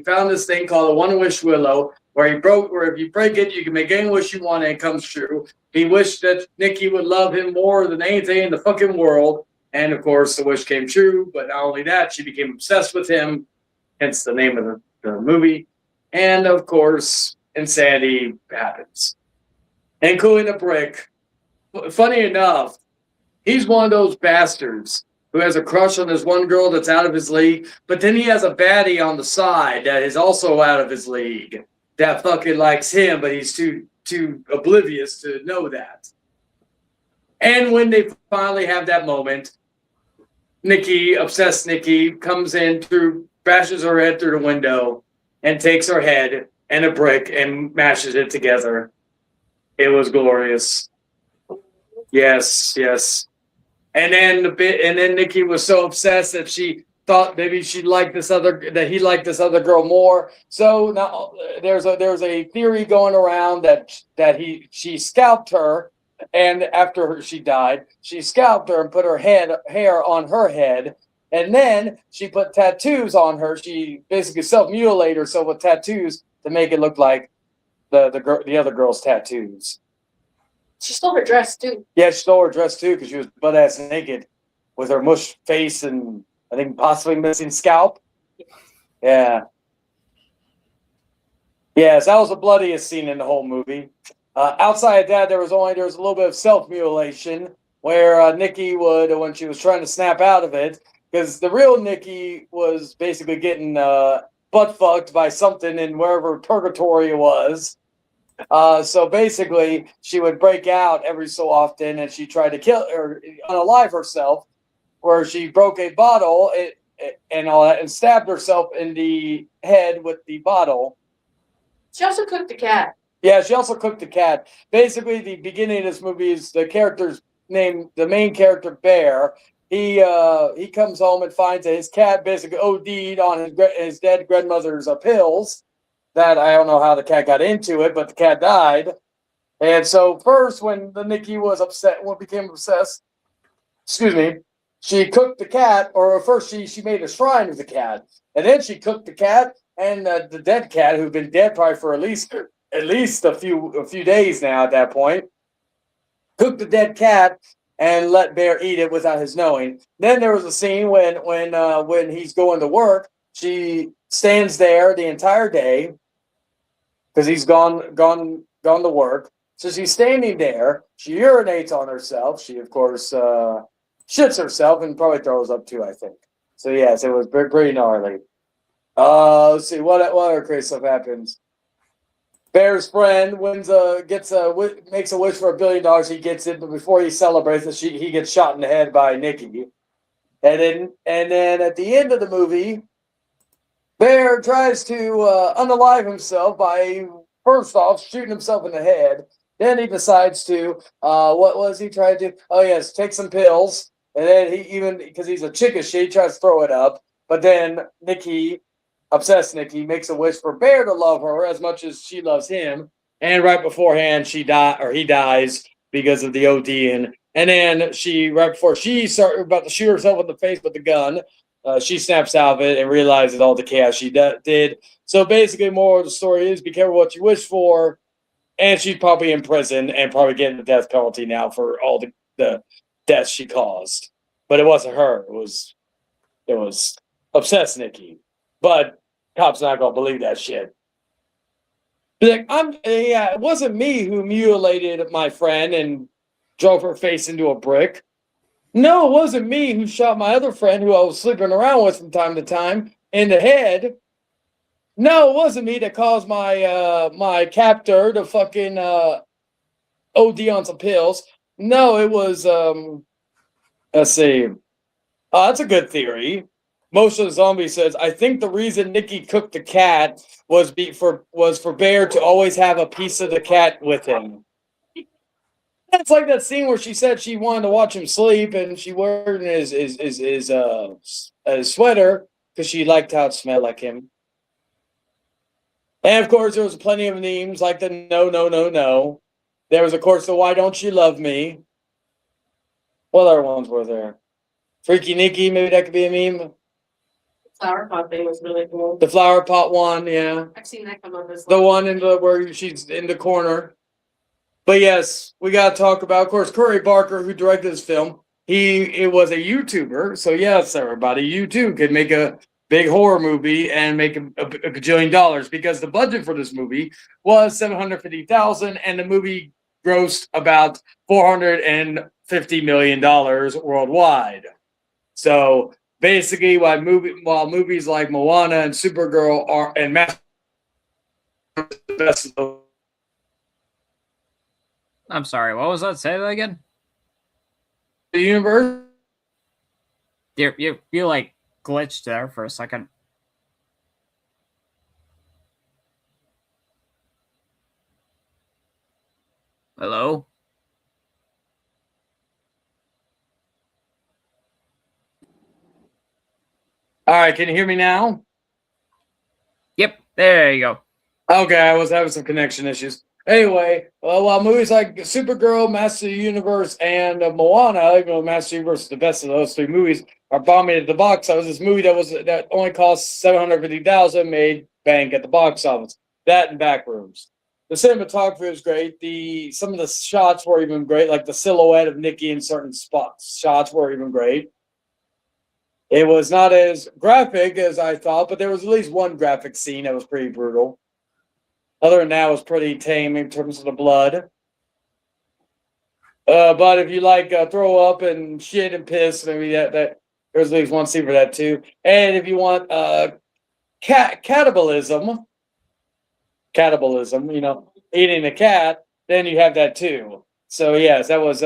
found this thing called a one-wish willow, where if you break it, you can make any wish you want and it comes true. He wished that Nikki would love him more than anything in the fucking world. And of course, the wish came true. But not only that, she became obsessed with him, hence the name of the movie. And of course, insanity happens, including a brick. Funny enough, he's one of those bastards who has a crush on this one girl that's out of his league, but then he has a baddie on the side that is also out of his league that fucking likes him, but he's too oblivious to know that. And when they finally have that moment, obsessed Nikki, comes in bashes her head through the window and takes her head and a brick and mashes it together. It was glorious. Yes. And then Nikki was so obsessed that she thought maybe he liked this other girl more. So now there's a theory going around that she scalped her, and after she died, she scalped her and put her hair on her head, and then she put tattoos on her. She basically self-mutilated herself with tattoos to make it look like the other girl's tattoos. She stole her dress too. Yeah, she stole her dress too because she was butt ass naked with her mush face and I think possibly missing scalp. Yeah. Yes, that was the bloodiest scene in the whole movie. Outside of that, there was a little bit of self-mutilation where Nikki would, when she was trying to snap out of it, because the real Nikki was basically getting butt fucked by something in wherever purgatory it was. So basically, she would break out every so often, and she tried to kill or unalive herself, where she broke a bottle and all that, and stabbed herself in the head with the bottle. She also cooked the cat. Yeah, she also cooked the cat. Basically, the beginning of this movie is the character's name, the main character, Bear. He comes home and finds that his cat basically OD'd on his dead grandmother's pills. That I don't know how the cat got into it, but the cat died. And so first, when the Nikki became obsessed, she cooked the cat, or first she made a shrine of the cat, and then she cooked the cat and the dead cat, who'd been dead probably for at least a few days now at that point. Cooked the dead cat and let Bear eat it without his knowing. Then there was a scene when he's going to work. She stands there the entire day because he's gone to work. So she's standing there. She urinates on herself. She, of course, shits herself and probably throws up too, I think. So yes, it was pretty gnarly. Let's see what other crazy stuff happens. Bear's friend makes a wish for $1 billion. He gets it, but before he celebrates it, he gets shot in the head by Nikki. And then at the end of the movie, Bear tries to unalive himself by, first off, shooting himself in the head, Then he decides to, what was he trying to do? Oh, yes, take some pills. And then he even, because he's a chickish, he tries to throw it up. But then Nikki, obsessed Nikki, makes a wish for Bear to love her as much as she loves him. And right beforehand, he dies because of the OD. And then right before she started about to shoot herself in the face with the gun, she snaps out of it and realizes all the chaos she did. So basically, more of the story is be careful what you wish for. And she's probably in prison and probably getting the death penalty now for all the deaths she caused. But it wasn't her. It was obsessed Nikki. But cops not gonna believe that shit. Be like, it wasn't me who mutilated my friend and drove her face into a brick. No, it wasn't me who shot my other friend who I was sleeping around with from time to time in the head. No, it wasn't me that caused my captor to fucking OD on some pills. No, it was let's see. That's a good theory. Most of the zombie says, I think the reason Nikki cooked the cat was for Bear to always have a piece of the cat with him. It's like that scene where she said she wanted to watch him sleep and she wore his sweater because she liked how it smelled like him. And of course, there was plenty of memes like the no, no, no, no. There was, of course, the why don't you love me? What other ones were there? Freaky Nikki, maybe that could be a meme. Flower pot thing was really cool. The flower pot one, yeah. I've seen that come up as The one where she's in the corner. But yes, we got to talk about, of course, Curry Barker, who directed this film. It was a YouTuber. So yes, everybody, you too could make a big horror movie and make a gajillion dollars because the budget for this movie was $750,000 and the movie grossed about $450 million worldwide. So basically, while movies like Moana and Supergirl and Master the best of the I'm sorry, what was that? Say that again? universe. You like glitched there for a second. Hello? All right, can you hear me now? Yep, there you go. Okay, I was having some connection issues. Anyway, while movies like Supergirl, Master of the Universe, and Moana, even though Master of the Universe is the best of those three movies, are bombing at the box office. This movie that only cost $750,000 made bank at the box office. That and Backrooms. The cinematography was great. Some of the shots were even great, like the silhouette of Nikki in certain shots were even great. It was not as graphic as I thought, but there was at least one graphic scene that was pretty brutal. Other than that, it was pretty tame in terms of the blood. But if you like throw up and shit and piss, maybe that there's at least one scene for that too. And if you want cannibalism, eating a cat, then you have that too. So yes, that was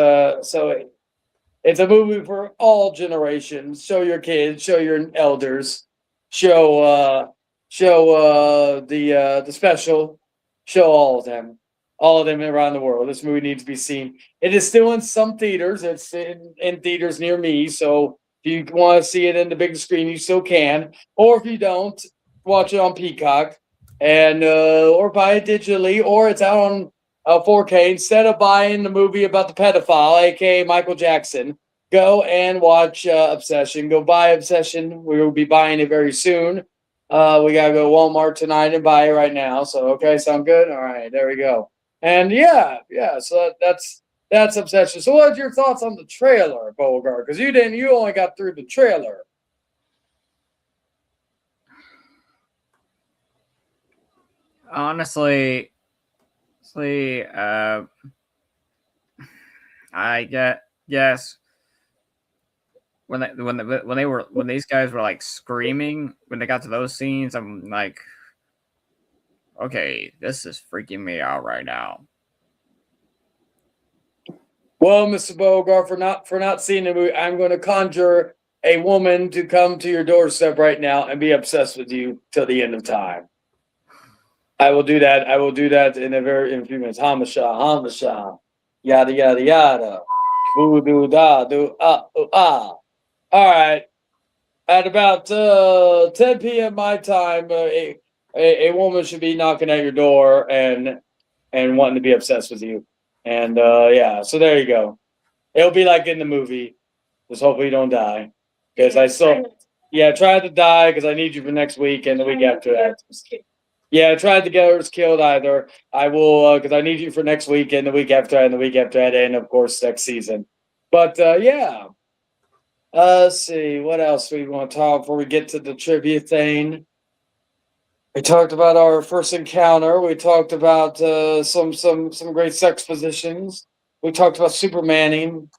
it's a movie for all generations. Show your kids, show your elders, show the special. Show all of them around the world. This movie needs to be seen. It is still in some theaters. It's in theaters near me. So if you want to see it in the big screen, you still can. Or if you don't, watch it on Peacock and or buy it digitally, or it's out on 4K. Instead of buying the movie about the pedophile, aka Michael Jackson, go and watch Obsession. Go buy Obsession. We will be buying it very soon. We gotta go to Walmart tonight and buy it right now. So okay, sound good? All right, there we go. And yeah. So that's Obsession. So what's your thoughts on the trailer, Bogart? Because you only got through the trailer. Honestly, I guess when these guys were like screaming when they got to those scenes, I'm like, okay, this is freaking me out right now. Well, Mr. Bogart, for not seeing the movie, I'm going to conjure a woman to come to your doorstep right now and be obsessed with you till the end of time. I will do that. I will do that in a few minutes. Hamasha. Yada yada yada. Boo doo da do All right. At about 10 p.m. my time, a woman should be knocking at your door and wanting to be obsessed with you. And yeah, so there you go. It'll be like in the movie. Just hopefully you don't die. Because I still, yeah, try to die because I need you for next week and the week after that. Yeah, I tried to get her killed either. I will, because I need you for next week and the week after that and the week after that, and of course next season. But yeah. Let's see what else we want to talk before we get to the trivia thing. We talked about our first encounter. We talked about some great sex positions. We talked about Supermaning.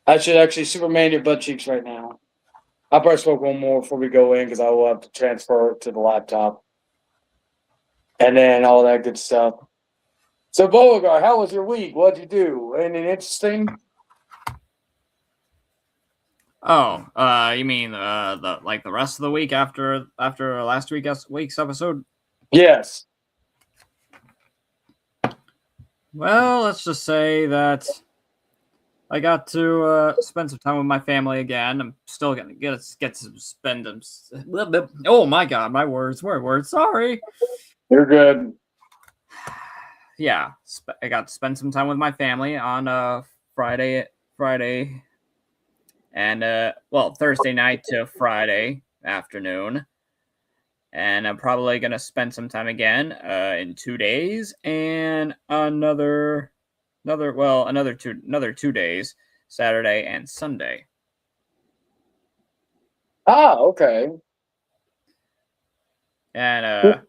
I should actually Superman your butt cheeks right now. I'll probably smoke one more before we go in because I will have to transfer it to the laptop. And then all that good stuff. So, Beauregard, how was your week? What'd you do? Anything interesting? Oh, you mean the rest of the week after last week's episode? Yes. Well, let's just say that I got to spend some time with my family again. I'm still gonna get to spend them. Oh my God, my words. Sorry. You're good. Yeah, I got to spend some time with my family on Friday, and Thursday night to Friday afternoon. And I'm probably gonna spend some time again in 2 days, and another 2 days, Saturday and Sunday. Ah, okay. And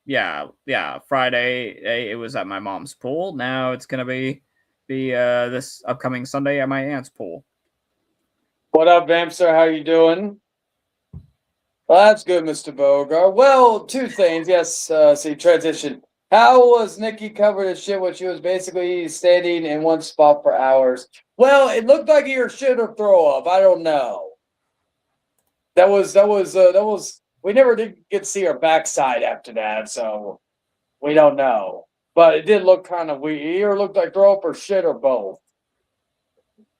yeah, Friday it was at my mom's pool. Now it's gonna be this upcoming Sunday at my aunt's pool. What up, Vamster? How you doing? Well, that's good, Mr. Beauregard. Well, two things. Yes, see, transition. How was Nikki covered in shit when she was basically standing in one spot for hours? Well, it looked like either shit or throw up. I don't know. That was. We never did get to see her backside after that, so we don't know. But it did look kind of weird. It either looked like throw up or shit or both.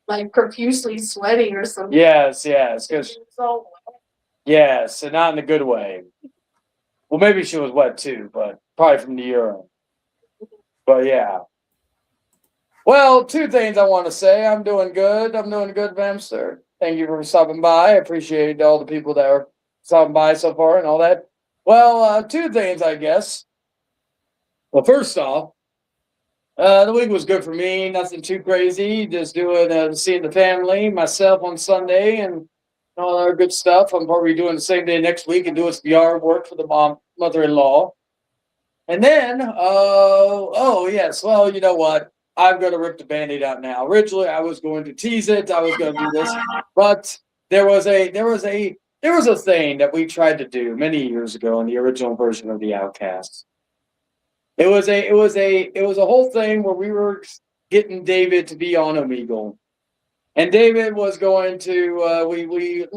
Like profusely sweating or something. Yes, because. Yes, and not in a good way. Well, maybe she was wet too, but probably from the urine. But yeah. Well, two things I want to say. I'm doing good, Vamster. Thank you for stopping by. I appreciate all the people that are stopping by so far and all that. Well, two things, I guess. Well, first off, the week was good for me. Nothing too crazy. Just doing seeing the family, myself on Sunday, and all our good stuff. I'm probably doing the same day next week and doing some yard work for the mother-in-law. And then, yes, well, you know what? I'm going to rip the Band-Aid out now. Originally, I was going to tease it. I was going to do this, but there was a thing that we tried to do many years ago in the original version of the Outcast. It was a whole thing where we were getting David to be on Omegle. And David was going to,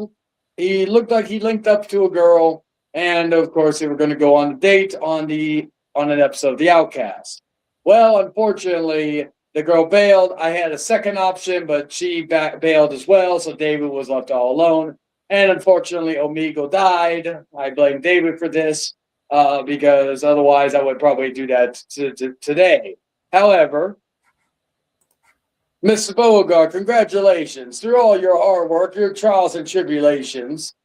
he looked like he linked up to a girl, and of course they were going to go on a date on an episode of The Outcast. Well, unfortunately, the girl bailed. I had a second option, but she bailed as well, so David was left all alone. And unfortunately, Omegle died. I blame David for this, because otherwise I would probably do that today. However, Mr. Beauregard, congratulations. Through all your hard work, your trials and tribulations,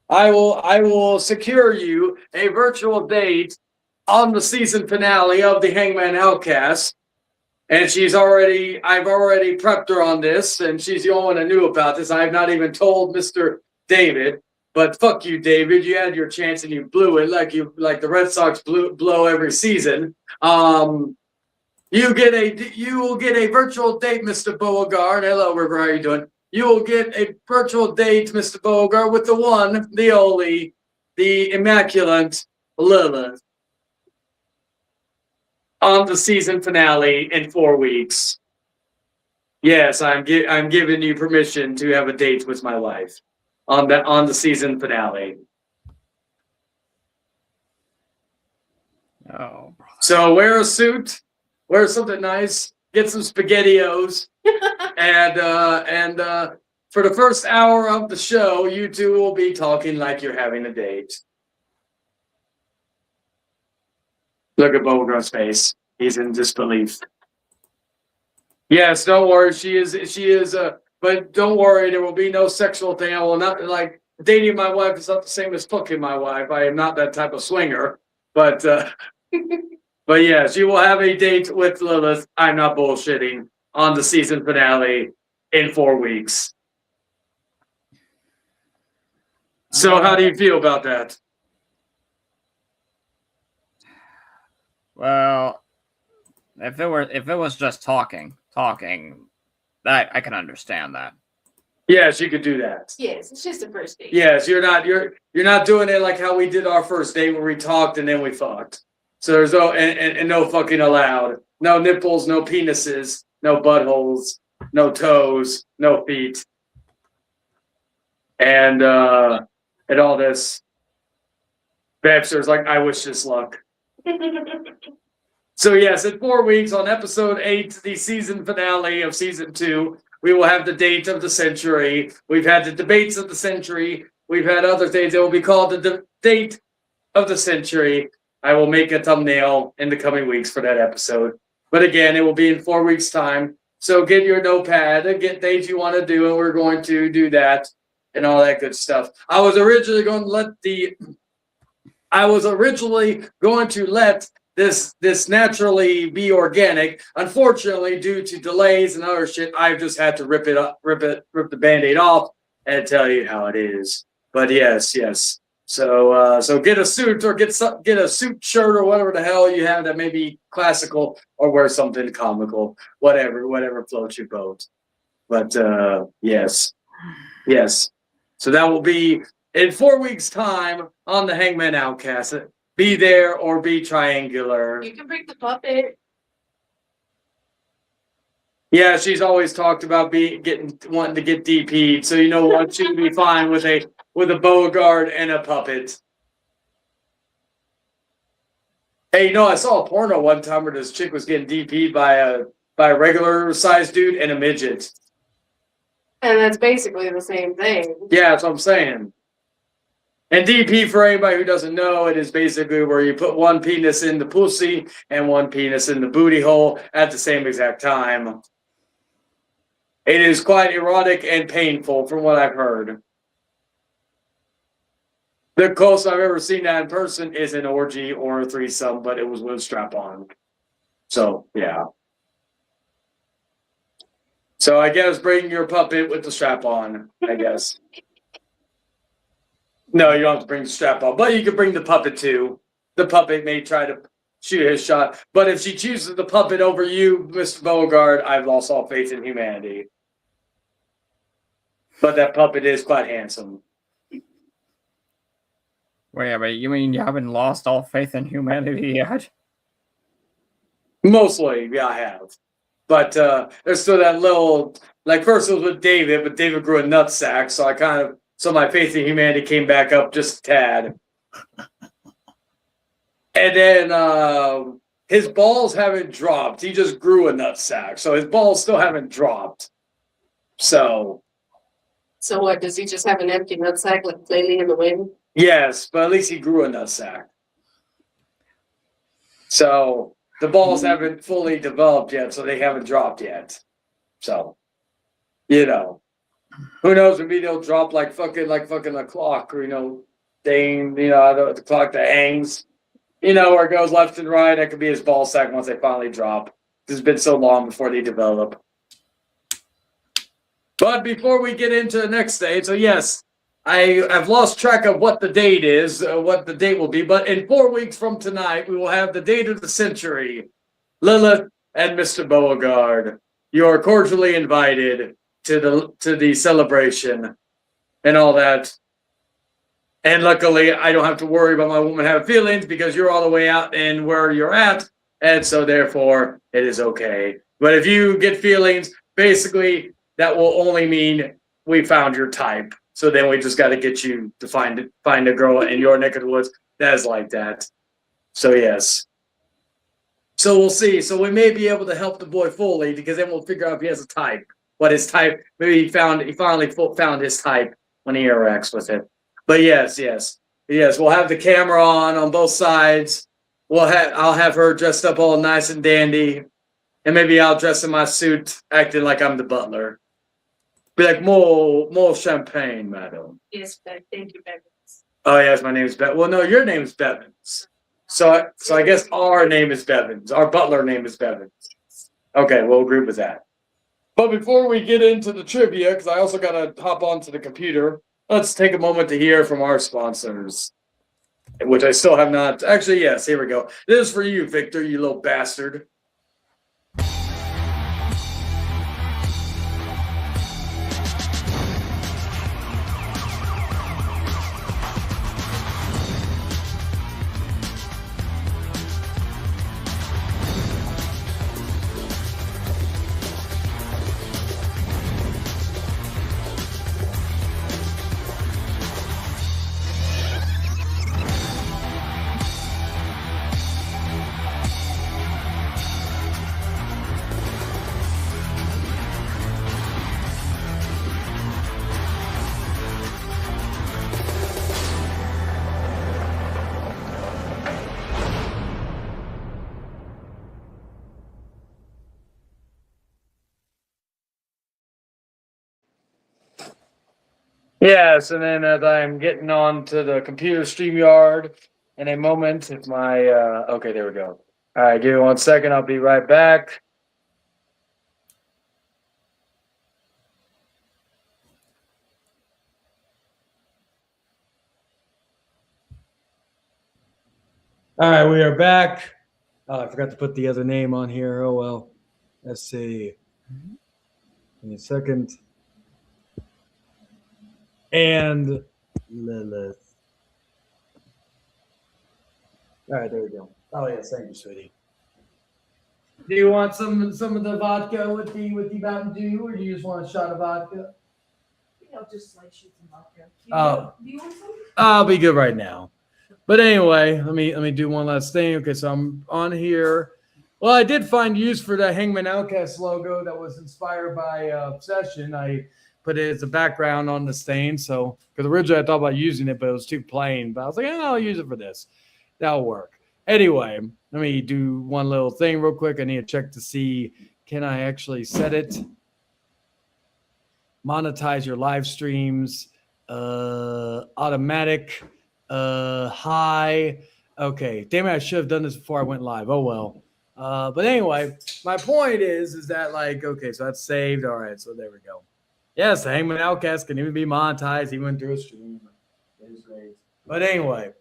I will secure you a virtual date on the season finale of the Hangman Outcast. And I've already prepped her on this, and she's the only one that knew about this. I have not even told Mr. David, but fuck you, David. You had your chance and you blew it like the Red Sox blow every season. You will get a virtual date, Mr. Beauregard. Hello, River. How are you doing? You will get a virtual date, Mr. Beauregard, with the one, the only, the immaculate Lilith on the season finale in 4 weeks. Yes, I'm giving you permission to have a date with my wife on the season finale. Oh, So wear a suit, wear something nice, get some SpaghettiOs, and for the first hour of the show, you two will be talking like you're having a date. Look at Beauregard's face. He's in disbelief. Yes, don't worry. She is, but don't worry, there will be no sexual thing. I will not, like, dating my wife is not the same as fucking my wife. I am not that type of swinger. But but yes, you will have a date with Lilith. I'm not bullshitting, on the season finale in 4 weeks. So how do you feel about that? well, if it was just talking, that I can understand that. Yes, you could do that. Yes, it's just a first date. Yes, you're not doing it like how we did our first date where we talked and then we fucked. So there's no and no fucking allowed. No nipples, no penises, no buttholes, no toes, no feet. And all this. Babster's like, I wish this luck. So yes, in 4 weeks on episode 8, the season finale of season 2, we will have the date of the century. We've had the debates of the century. We've had other things that will be called the date of the century. I will make a thumbnail in the coming weeks for that episode. But again, it will be in 4 weeks' time. So get your notepad and get things you want to do, and we're going to do that and all that good stuff. I was originally going to let this naturally be organic. Unfortunately, due to delays and other shit, I've just had to rip the Band-Aid off and tell you how it is. But yes. So get a suit or get a suit shirt or whatever the hell you have that may be classical, or wear something comical, whatever floats your boat. But yes. So that will be in 4 weeks' time on the Hangman Outcast. Be there or be triangular. You can bring the puppet. Yeah, she's always talked about wanting to get DP'd. So you know what, she'd be fine with a Beauregard and a puppet. Hey, I saw a porno one time where this chick was getting DP'd by a regular sized dude and a midget. And that's basically the same thing. Yeah, that's what I'm saying. And DP, for anybody who doesn't know, it is basically where you put one penis in the pussy and one penis in the booty hole at the same exact time. It is quite erotic and painful from what I've heard. The closest I've ever seen that in person is an orgy or a threesome, but it was with a strap-on. So, yeah. So I guess bring your puppet with the strap-on, I guess. No, you don't have to bring the strap-on, but you can bring the puppet too. The puppet may try to shoot his shot, but if she chooses the puppet over you, Mr. Beauregard, I've lost all faith in humanity. But that puppet is quite handsome. Wait, but you mean you haven't lost all faith in humanity yet? Mostly, yeah, I have. But there's still that little, like, first it was with David, but David grew a nutsack, so my faith in humanity came back up just a tad. And then his balls haven't dropped. He just grew a nutsack, so his balls still haven't dropped. So what, does he just have an empty nutsack like flailing in the wind? yes, but at least he grew a nutsack. So the balls haven't fully developed yet, so they haven't dropped yet. So, who knows? Maybe they'll drop like fucking a clock, or the clock that hangs, where it goes left and right. That could be his ball sack once they finally drop. It's been so long before they develop. But before we get into the next stage, so yes, I've lost track of what the date is, what the date will be. But in 4 weeks from tonight, we will have the date of the century. Lilith and Mr. Beauregard, you are cordially invited to the celebration and all that. And luckily, I don't have to worry about my woman having feelings because you're all the way out in where you're at, and so therefore it is okay. But if you get feelings, basically that will only mean we found your type. So then we just got to get you to find a girl in your neck of the woods that is like that. So yes. So we'll see. So we may be able to help the boy fully because then we'll figure out if he has a type. What his type? Maybe he finally found his type when he interacts with it. But yes. We'll have the camera on both sides. I'll have her dressed up all nice and dandy, and maybe I'll dress in my suit, acting like I'm the butler. Be like, more champagne, madam. Yes, thank you, Bevins. Oh yes, my name is Bevins. Well, no, your name is Bevins. So I guess our name is Bevins. Our butler name is Bevins. Okay, we'll agree with that. But before we get into the trivia, because I also got to hop onto the computer, let's take a moment to hear from our sponsors, which I still have not. Actually, yes, here we go. This is for you, Victor, you little bastard. Yes, and then as I'm getting on to the computer StreamYard in a moment, if my okay, there we go. All right, give me 1 second. I'll be right back. All right, we are back. Oh, I forgot to put the other name on here. Oh well. Let's see. Give me a second. And Lilith. All right, there we go. Oh yes, thank you, sweetie. Do you want some of the vodka with the Mountain Dew, or do you just want a shot of vodka? I'll just like shoot some vodka. Oh. Do you want some? I'll be good right now. But anyway, let me do one last thing. Okay, so I'm on here. Well, I did find use for the Hangman Outcast logo that was inspired by Obsession. I put it as a background on the stain. So, because originally I thought about using it, but it was too plain. But I was like, I'll use it for this. That'll work. Anyway, let me do one little thing real quick. I need to check to see, can I actually set it? Monetize your live streams. Automatic. High. Okay. Damn it, I should have done this before I went live. Oh, well. But anyway, my point is that, like, okay, so that's saved. All right, so there we go. Yes, the Hangman Outcast can even be monetized. He went through a stream. It is great. But anyway,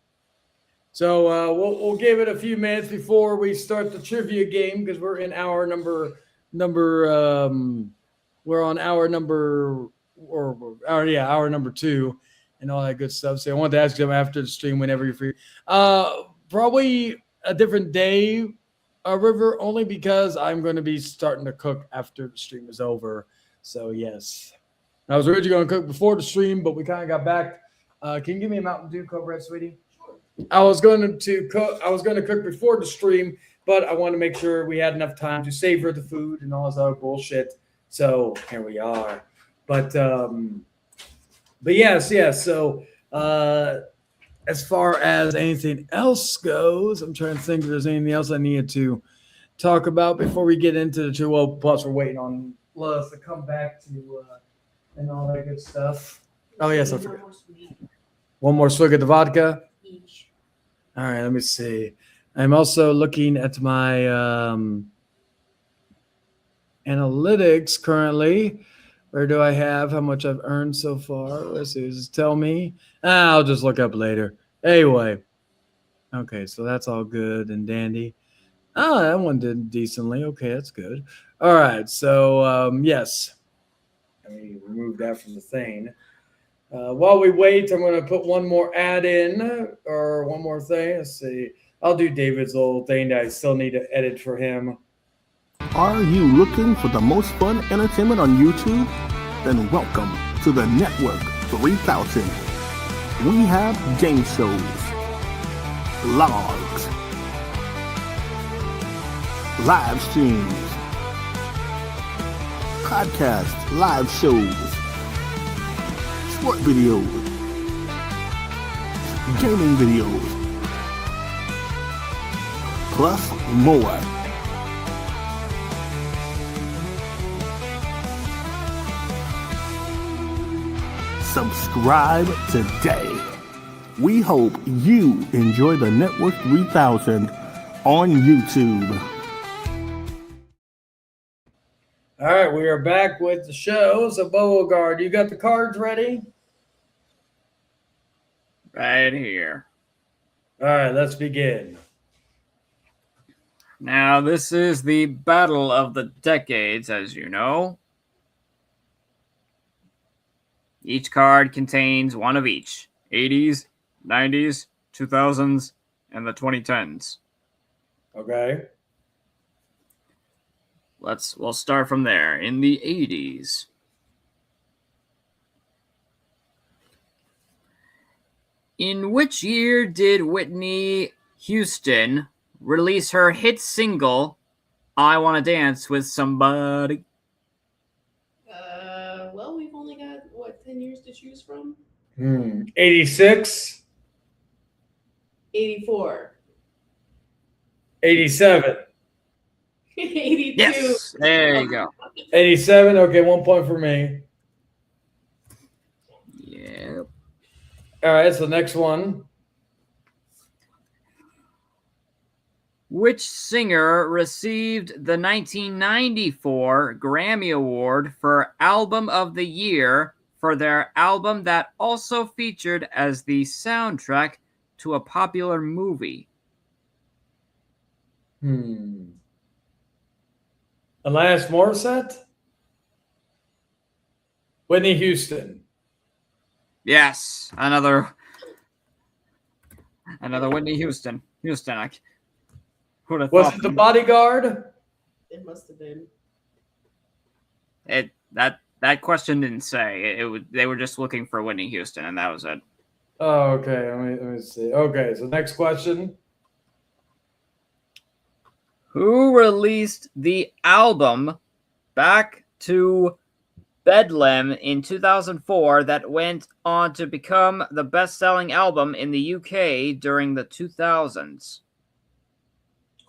so we'll give it a few minutes before we start the trivia game because we're in hour number we're on hour number number 2 and all that good stuff. So I wanted to ask them after the stream whenever you're free. Probably a different day, River, only because I'm going to be starting to cook after the stream is over. So yes. I was originally going to cook before the stream, but we kind of got back. Can you give me a Mountain Dew, Cobra, sweetie? Sure. I was going to cook before the stream, but I wanted to make sure we had enough time to savor the food and all this other bullshit. So here we are. But yes. So as far as anything else goes, I'm trying to think if there's anything else I needed to talk about before we get into the well. Plus, we're waiting on Lilith to come back to and all that good stuff. Oh yes, I forgot. One more swig of the vodka. All right, let me see. I'm also looking at my analytics currently. Where do I have how much I've earned so far? Let's see. Does it tell me? I'll just look up later. Anyway. Okay, so that's all good and dandy. Oh, that one did decently. Okay, that's good. All right, so yes. Let me remove that from the thing. While we wait, I'm going to put one more ad in or one more thing. Let's see. I'll do David's little thing that I still need to edit for him. Are you looking for the most fun entertainment on YouTube? Then welcome to the Network 3000. We have game shows, vlogs, live streams, podcasts, live shows, sport videos, gaming videos, plus more. Subscribe today. We hope you enjoy the Network 3000 on YouTube. All right, we are back with the show. So, Beauregard, you got the cards ready? Right here. All right, let's begin. Now, this is the battle of the decades, as you know. Each card contains one of each: 80s, 90s, 2000s, and the 2010s. Okay. We'll start from there. In the 80s. In which year did Whitney Houston release her hit single, I Wanna Dance with Somebody? Well, we've only got, 10 years to choose from? 86, 84. 87. 82. Yes, there you go. 87. Okay, 1 point for me. Yeah. All right, so next one. Which singer received the 1994 Grammy Award for Album of the Year for their album that also featured as the soundtrack to a popular movie? Alanis Morissette? Whitney Houston. Yes, another Whitney Houston. Who'd have Was thought it The Bodyguard? It must have been. that question didn't say. They were just looking for Whitney Houston, and that was it. Oh, okay. Let me see. Okay, so next question. Who released the album Back to Bedlam in 2004 that went on to become the best-selling album in the UK during the 2000s?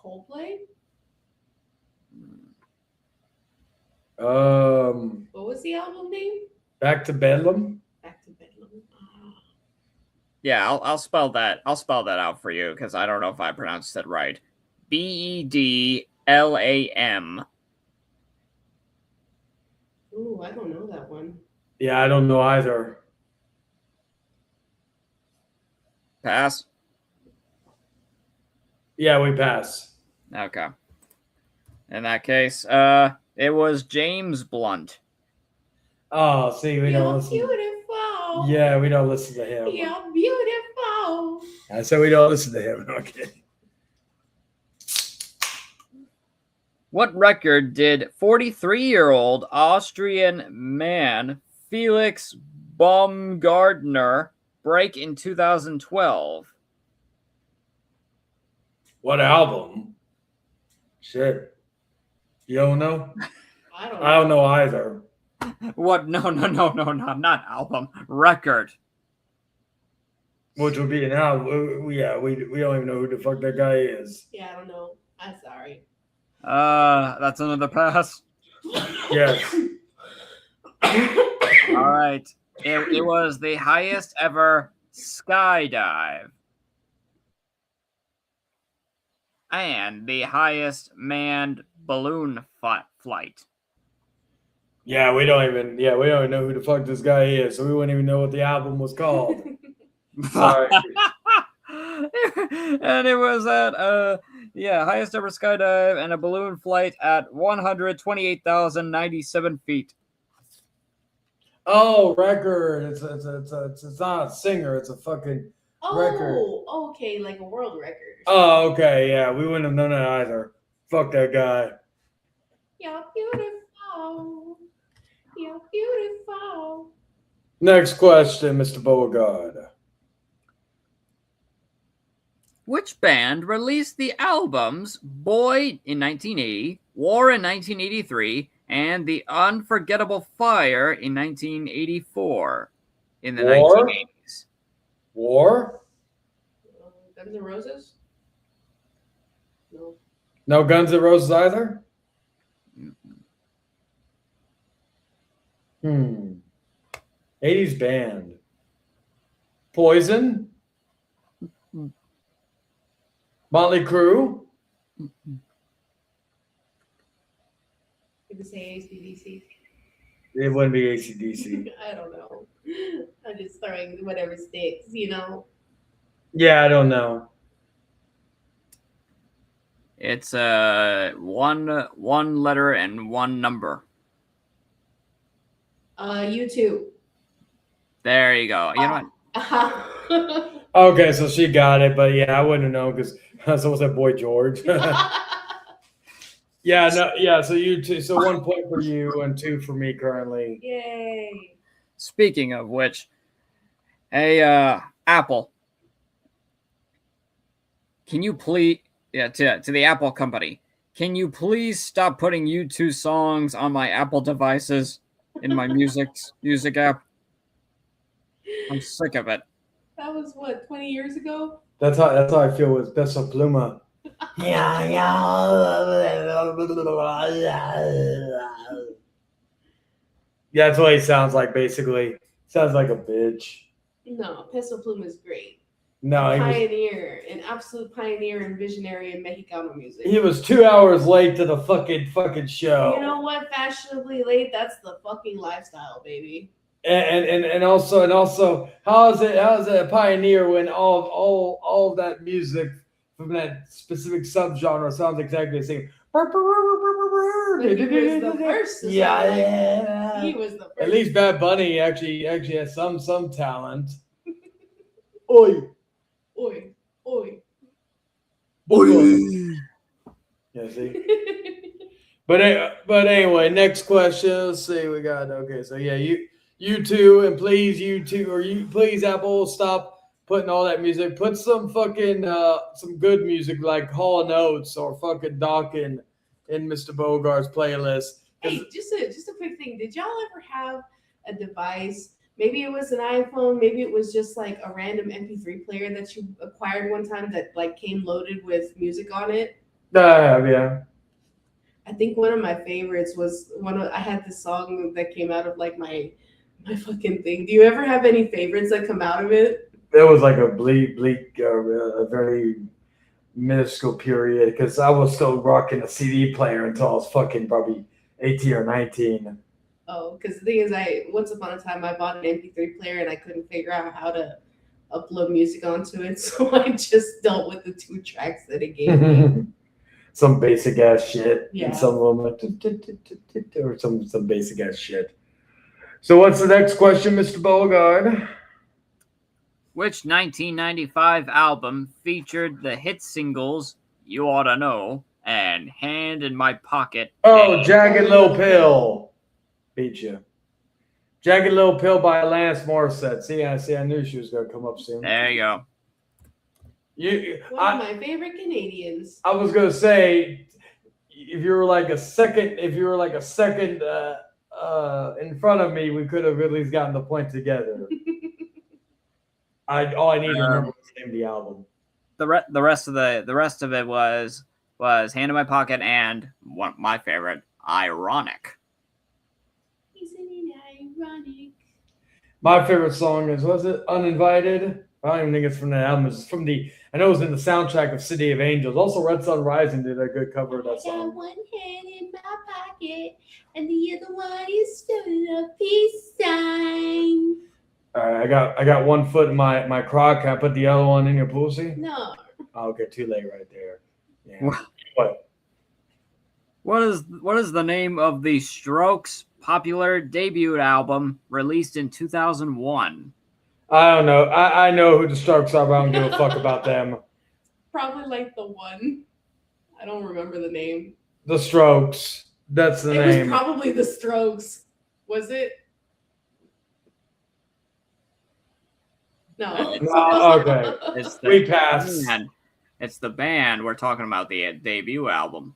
Coldplay? What was the album name? Back to Bedlam? Back to Bedlam. Yeah, I'll spell that. I'll spell that out for you because I don't know if I pronounced it right. BEDLAM. Ooh, I don't know that one. Yeah, I don't know either. Pass. Yeah, we pass. Okay. In that case, it was James Blunt. Oh, see, we don't You're listen. beautiful. Yeah, we don't listen to him. You're beautiful. I said we don't listen to him. Okay. What record did 43-year-old Austrian man Felix Baumgartner break in 2012? What album? Shit. You don't know? I don't know. I don't know either. What? No, not album. Record. Which would be an album. Yeah, we don't even know who the fuck that guy is. Yeah, I don't know. I'm sorry. That's another pass. Yes. All right. It was the highest ever skydive. And the highest manned balloon flight. Yeah, we don't even know who the fuck this guy is, so we wouldn't even know what the album was called. Sorry. And it was at highest ever skydive and a balloon flight at 128,097 feet. Oh, record. It's not a singer, it's a fucking record. Oh, okay, like a world record. Oh, okay, yeah. We wouldn't have known that either. Fuck that guy. You're beautiful. You're beautiful. Next question, Mr. Beauregard. Which band released the albums Boy in 1980, War in 1983, and The Unforgettable Fire in 1984 in the War? 1980s? War? Guns N' Roses? No. No Guns N' Roses either? Hmm. 80s band. Poison? Motley Crue? You could say AC/DC. It wouldn't be AC/DC. I don't know. I'm just throwing whatever sticks, you know. Yeah, I don't know. It's one letter and one number. U2. There you go. You know what? Okay, so she got it, but yeah, I wouldn't have known because so was that Boy George. Yeah, no, yeah. So you two, so 1 point for you and 2 for me currently. Yay. Speaking of which, hey, Apple, can you please, to the Apple company, can you please stop putting U2 songs on my Apple devices in my music app? I'm sick of it. That was what, 20 years ago? That's how I feel with Peso Pluma. Yeah. Yeah, that's what he sounds like. Basically, sounds like a bitch. No, Peso Pluma is great. No, An absolute pioneer and visionary in Mexicano music. he was 2 hours late to the fucking show. You know what? Fashionably late. That's the fucking lifestyle, baby. And also, how is it a pioneer when all of that music from that specific subgenre sounds exactly the same? But he was the first. Yeah. He was the first. At least Bad Bunny actually has some talent. Oi. Oi, oi. Yeah, see. But anyway, next question. Let's see. We got so yeah, you two, and please Apple, stop putting all that music. Put some fucking some good music like Hall and Oates or fucking Dawkins in Mr. Bogart's playlist. Hey, just a quick thing. Did y'all ever have a device? Maybe it was an iPhone. Maybe it was just like a random MP3 player that you acquired one time that like came loaded with music on it. Yeah. I think one of my favorites was I had this song that came out of like my fucking thing. Do you ever have any favorites that come out of it? It was like a bleak, a very minuscule period because I was still rocking a CD player until I was fucking probably 18 or 19. Oh, because the thing is, once upon a time I bought an MP3 player and I couldn't figure out how to upload music onto it, so I just dealt with the 2 tracks that it gave me. Some basic ass shit. Yeah. And some of them or some basic ass shit. So what's the next question, Mr. Bogard? Which 1995 album featured the hit singles "You Oughta Know" and "Hand in My Pocket"? Oh, Jagged Little Pill. Beat you. Jagged Little Pill by Alanis Morissette. See, I knew she was gonna come up soon. There you go. One of my favorite Canadians. I was gonna say, if you were like a second in front of me, we could have at least gotten the point together. All I need to remember was the name of the album. The rest of it was "Hand in My Pocket" and my favorite, "Ironic." Isn't it ironic? My favorite song was it "Uninvited"? I don't even think it's from the album. It's from I know it was in the soundtrack of City of Angels. Also, Red Sun Rising did a good cover of that I got song. one hand in my pocket and the other one is still a peace sign. All right, I got 1 foot in my crock. Can I put the other one in your pussy? No. Oh, okay, too late right there. Yeah. What? What is the name of the Strokes' popular debut album released in 2001? I don't know. I know who the Strokes are, but I don't give a fuck about them. Probably like the one. I don't remember the name. The Strokes. That's the It name. was probably the Strokes. Was it? No. Oh, okay. It's We pass. Man, It's the band. We're talking about the debut album.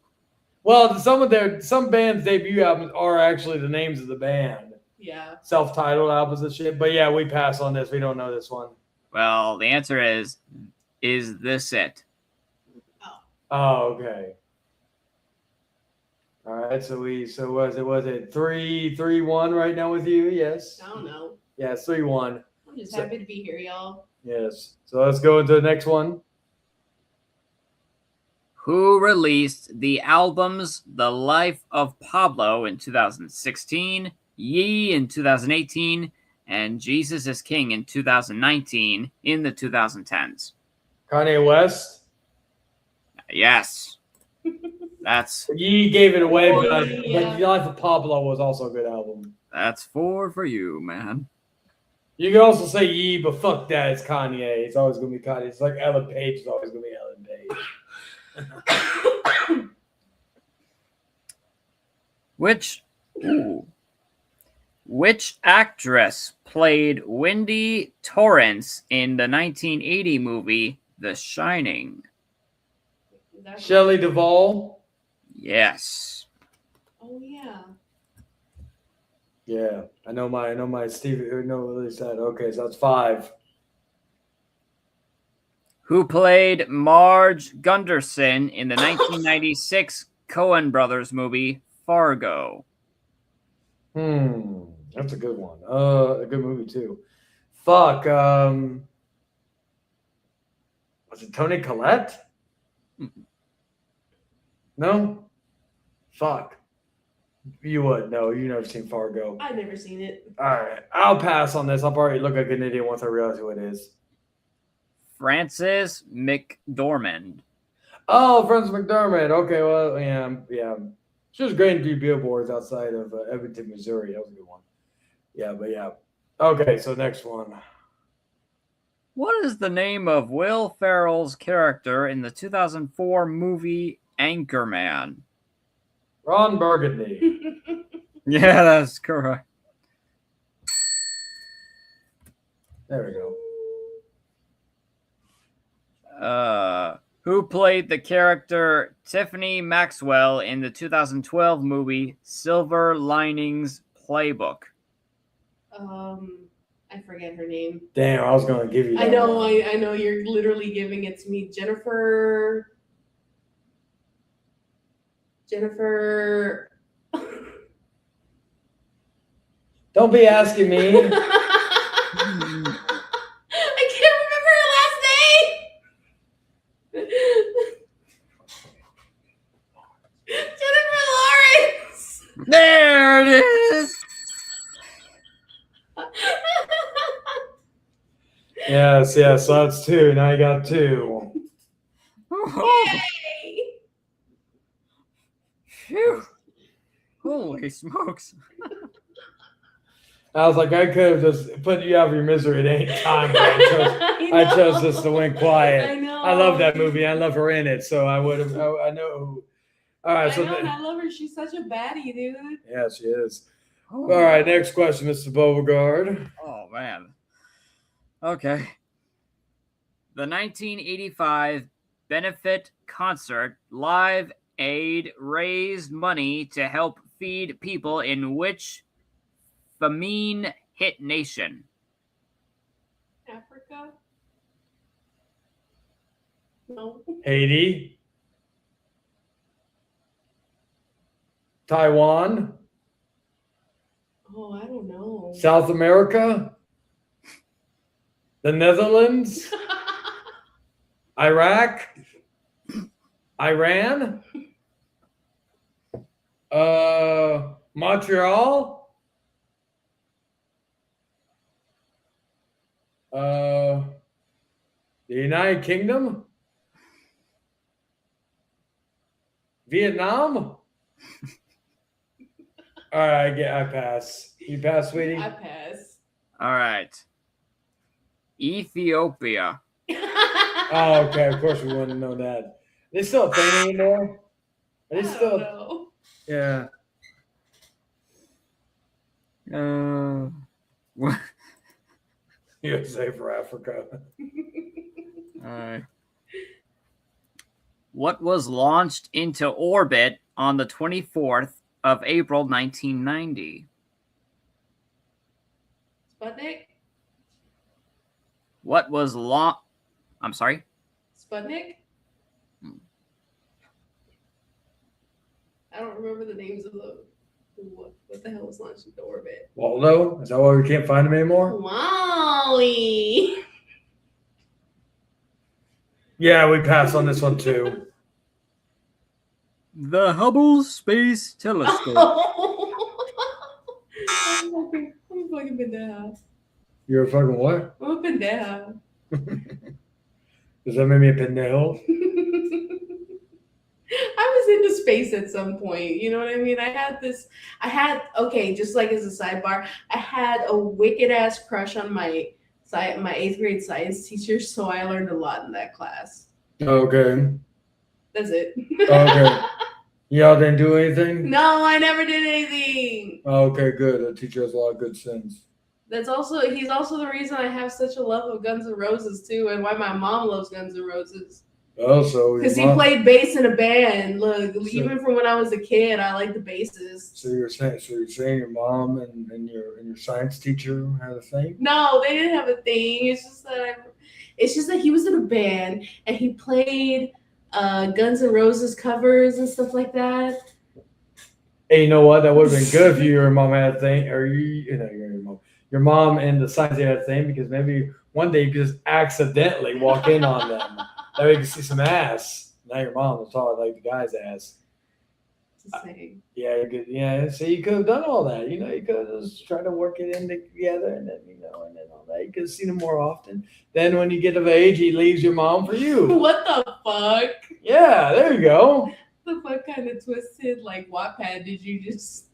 Well, some bands' debut albums are actually the names of the band. Yeah. Self-titled albums and shit. But yeah, we pass on this. We don't know this one. Well, the answer is this it? Oh, okay. All right, so was it 3-1 right now with you? Yes. I don't know. Yeah, 3-1. I'm just happy to be here, y'all. Yes. So let's go into the next one. Who released the albums The Life of Pablo in 2016, Ye in 2018, and Jesus is King in 2019 in the 2010s? Kanye West. Yes. That's Ye gave it away, Oh, but yeah. The Life of Pablo was also a good album. 4 for you, man. You can also say Ye, but fuck that. It's Kanye. It's always going to be Kanye. It's like Ellen Page is always going to be Ellen Page. Which actress played Wendy Torrance in the 1980 movie The Shining? Shelley Duvall. Yes. Oh yeah. Yeah, I know my Steve. No, Lily said. Okay, so that's 5. Who played Marge Gunderson in the 1996 Coen Brothers movie Fargo? That's a good one. A good movie too. Fuck. Was it Toni Collette? No. Fuck. You would. No, you've never seen Fargo. I've never seen it. All right. I'll pass on this. I'll probably look like an idiot once I realize who it is. Frances McDormand. Oh, Frances McDormand. Okay, well, yeah. She was great in 3 billboards outside of Edmonton, Missouri. That was a good one. Yeah, but yeah. Okay, so next one. What is the name of Will Ferrell's character in the 2004 movie Anchorman? Ron Burgundy. Yeah, that's correct. There we go. Who played the character Tiffany Maxwell in the 2012 movie Silver Linings Playbook? I forget her name. Damn, I was gonna give you that. I know, I know you're literally giving it to me. Jennifer. Don't be asking me. I can't remember her last name. Jennifer Lawrence. There it is. Yes, so that's 2. Now you got 2. Yay! Phew. Holy smokes. I was like, I could have just put you out of your misery at any time, but I chose this to win quiet. I know. I love that movie. I love her in it, so I would have. I know who. All right, so I love her. She's such a baddie, dude. yeah, she is. All right, next question, Mr. Beauregard. Oh, man. Okay. The 1985 benefit concert Live Aid raised money to help feed people in which famine-hit nation? Africa? No. Haiti. Taiwan. Oh, I don't know. South America. The Netherlands. Iraq. Iran. Montreal. The United Kingdom. Vietnam. All right, I pass. You pass, sweetie? I pass. All right. Ethiopia. Oh, okay. Of course, we want to know that. They still a thing anymore? Are they still? know. Yeah. USA for Africa. All right. What was launched into orbit on the 24th of April 1990? Sputnik? What was I'm sorry? Sputnik? I don't remember the names of the. What the hell was launched into orbit? Waldo? Is that why we can't find him anymore? Wally! Yeah, we passed on this one too. The Hubble Space Telescope. I'm a fucking pendeja. You're a fucking what? I'm a pendeja. Does that make me a pendejo? I was into space at some point. You know what I mean? Okay, just like as a sidebar, I had a wicked ass crush on my 8th grade science teacher, so I learned a lot in that class. Okay. That's it. Okay. Y'all didn't do anything? No, I never did anything. Okay, good. The teacher has a lot of good sense. He's also the reason I have such a love of Guns N' Roses too, and why my mom loves Guns N' Roses. Also, Because he played bass in a band. Look, even from when I was a kid, I like the basses. So you're saying your mom and your science teacher had a thing? No, they didn't have a thing. It's just that he was in a band and he played Guns N' Roses covers and stuff like that. Hey, you know what? That would have been good if your mom had a thing, or your mom and the science had a thing, because maybe one day you could just accidentally walk in on them. That way you can see some ass. Now your mom was talking like the guy's ass. Just saying. Yeah, you could. Yeah, so you could have done all that. You could have just tried to work it in together, and then and then all that. You could have seen him more often. Then when you get of age, he leaves your mom for you. What the fuck? Yeah, there you go. The fuck kind of twisted like Wattpad did you just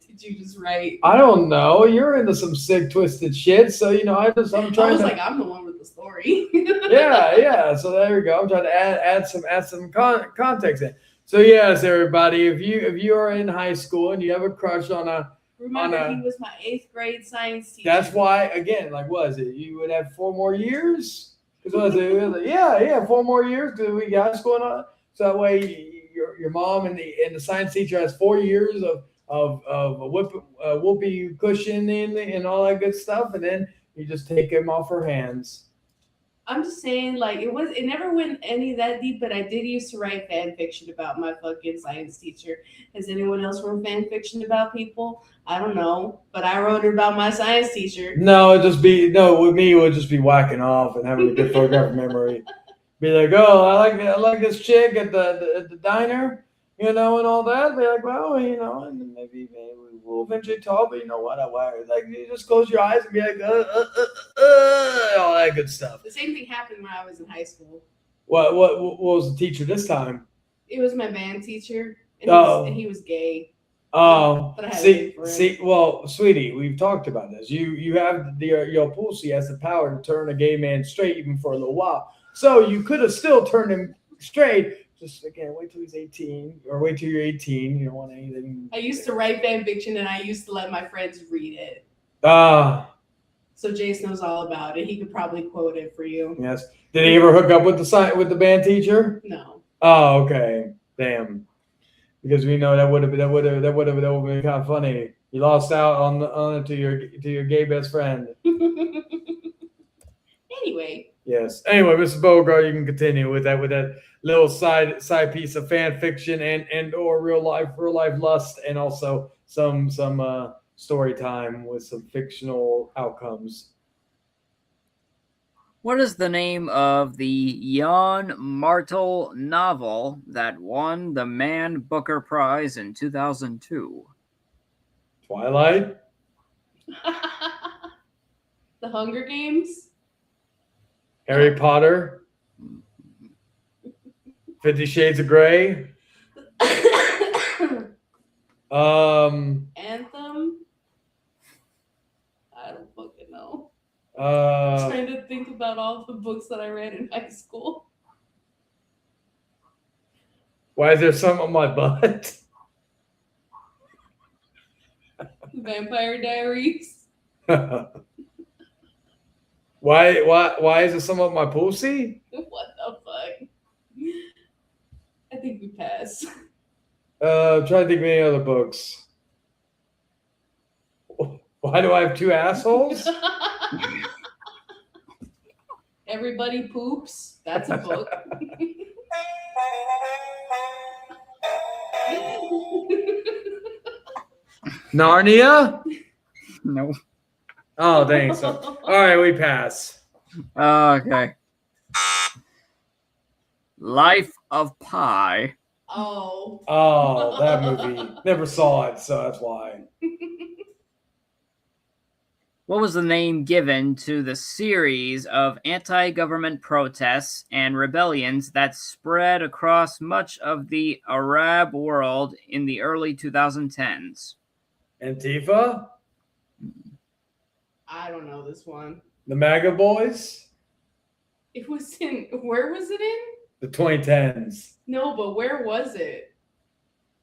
write? I don't know. You're into some sick, twisted shit. So I'm trying. I was like, I'm the one with the story. yeah. So there you go. I'm trying to add some context in. So yes, everybody, if you are in high school and you have a crush on a Remember, he was my 8th grade science teacher. That's why, again, like, was it? You would have 4 more years? Because was it? Yeah, 4 more years because we got this going on. So that way, your mom and the science teacher has 4 years of whoopee cushion and all that good stuff, and then you just take him off her hands. I'm just saying, like, it never went any that deep, but I did used to write fan fiction about my fucking science teacher. Has anyone else wrote fan fiction about people? I don't know, but I wrote it about my science teacher. No, with me, it would just be whacking off and having a good photographic memory. Be like, oh, I like this chick at the diner, and all that. Be like, well, and then maybe we'll eventually talk, but you know what? Like, you just close your eyes and be like, all that good stuff. The same thing happened when I was in high school. What was the teacher this time? It was my band teacher, and he was gay. Oh, but I had well, sweetie, we've talked about this. You have your pussy has the power to turn a gay man straight even for a little while. So you could have still turned him straight. Just again, wait till he's 18, or wait till you're 18. You don't want anything. I used to write fan fiction, and I used to let my friends read it. So Jace knows all about it. He could probably quote it for you. Yes. Did he ever hook up with the band teacher? No. Oh, okay. Damn. Because we know that would have been kind of funny. You lost out on it to your gay best friend. Anyway. Yes. Anyway, Mr. Bogart, you can continue with that little side piece of fan fiction and or real life lust, and also some story time with some fictional outcomes. What is the name of the Jan Martel novel that won the Man Booker Prize in 2002? Twilight? The Hunger Games? Harry Potter? 50 Shades of Grey? Anthem? I don't fucking know. I'm trying to think about all the books that I read in high school. Why is there some on my butt? Vampire Diaries. Why is there some of my pussy? What the fuck? I think we pass. Trying to think of any other books. Why do I have two assholes? Everybody poops. That's a book. Narnia? No. Oh, dang. So, all right, we pass. Okay. Life of Pi. Oh. Oh, that movie. Never saw it, so that's why. What was the name given to the series of anti-government protests and rebellions that spread across much of the Arab world in the early 2010s? Antifa? I don't know this one. The MAGA Boys? It was in. Where was it in? The 2010s. No, but where was it?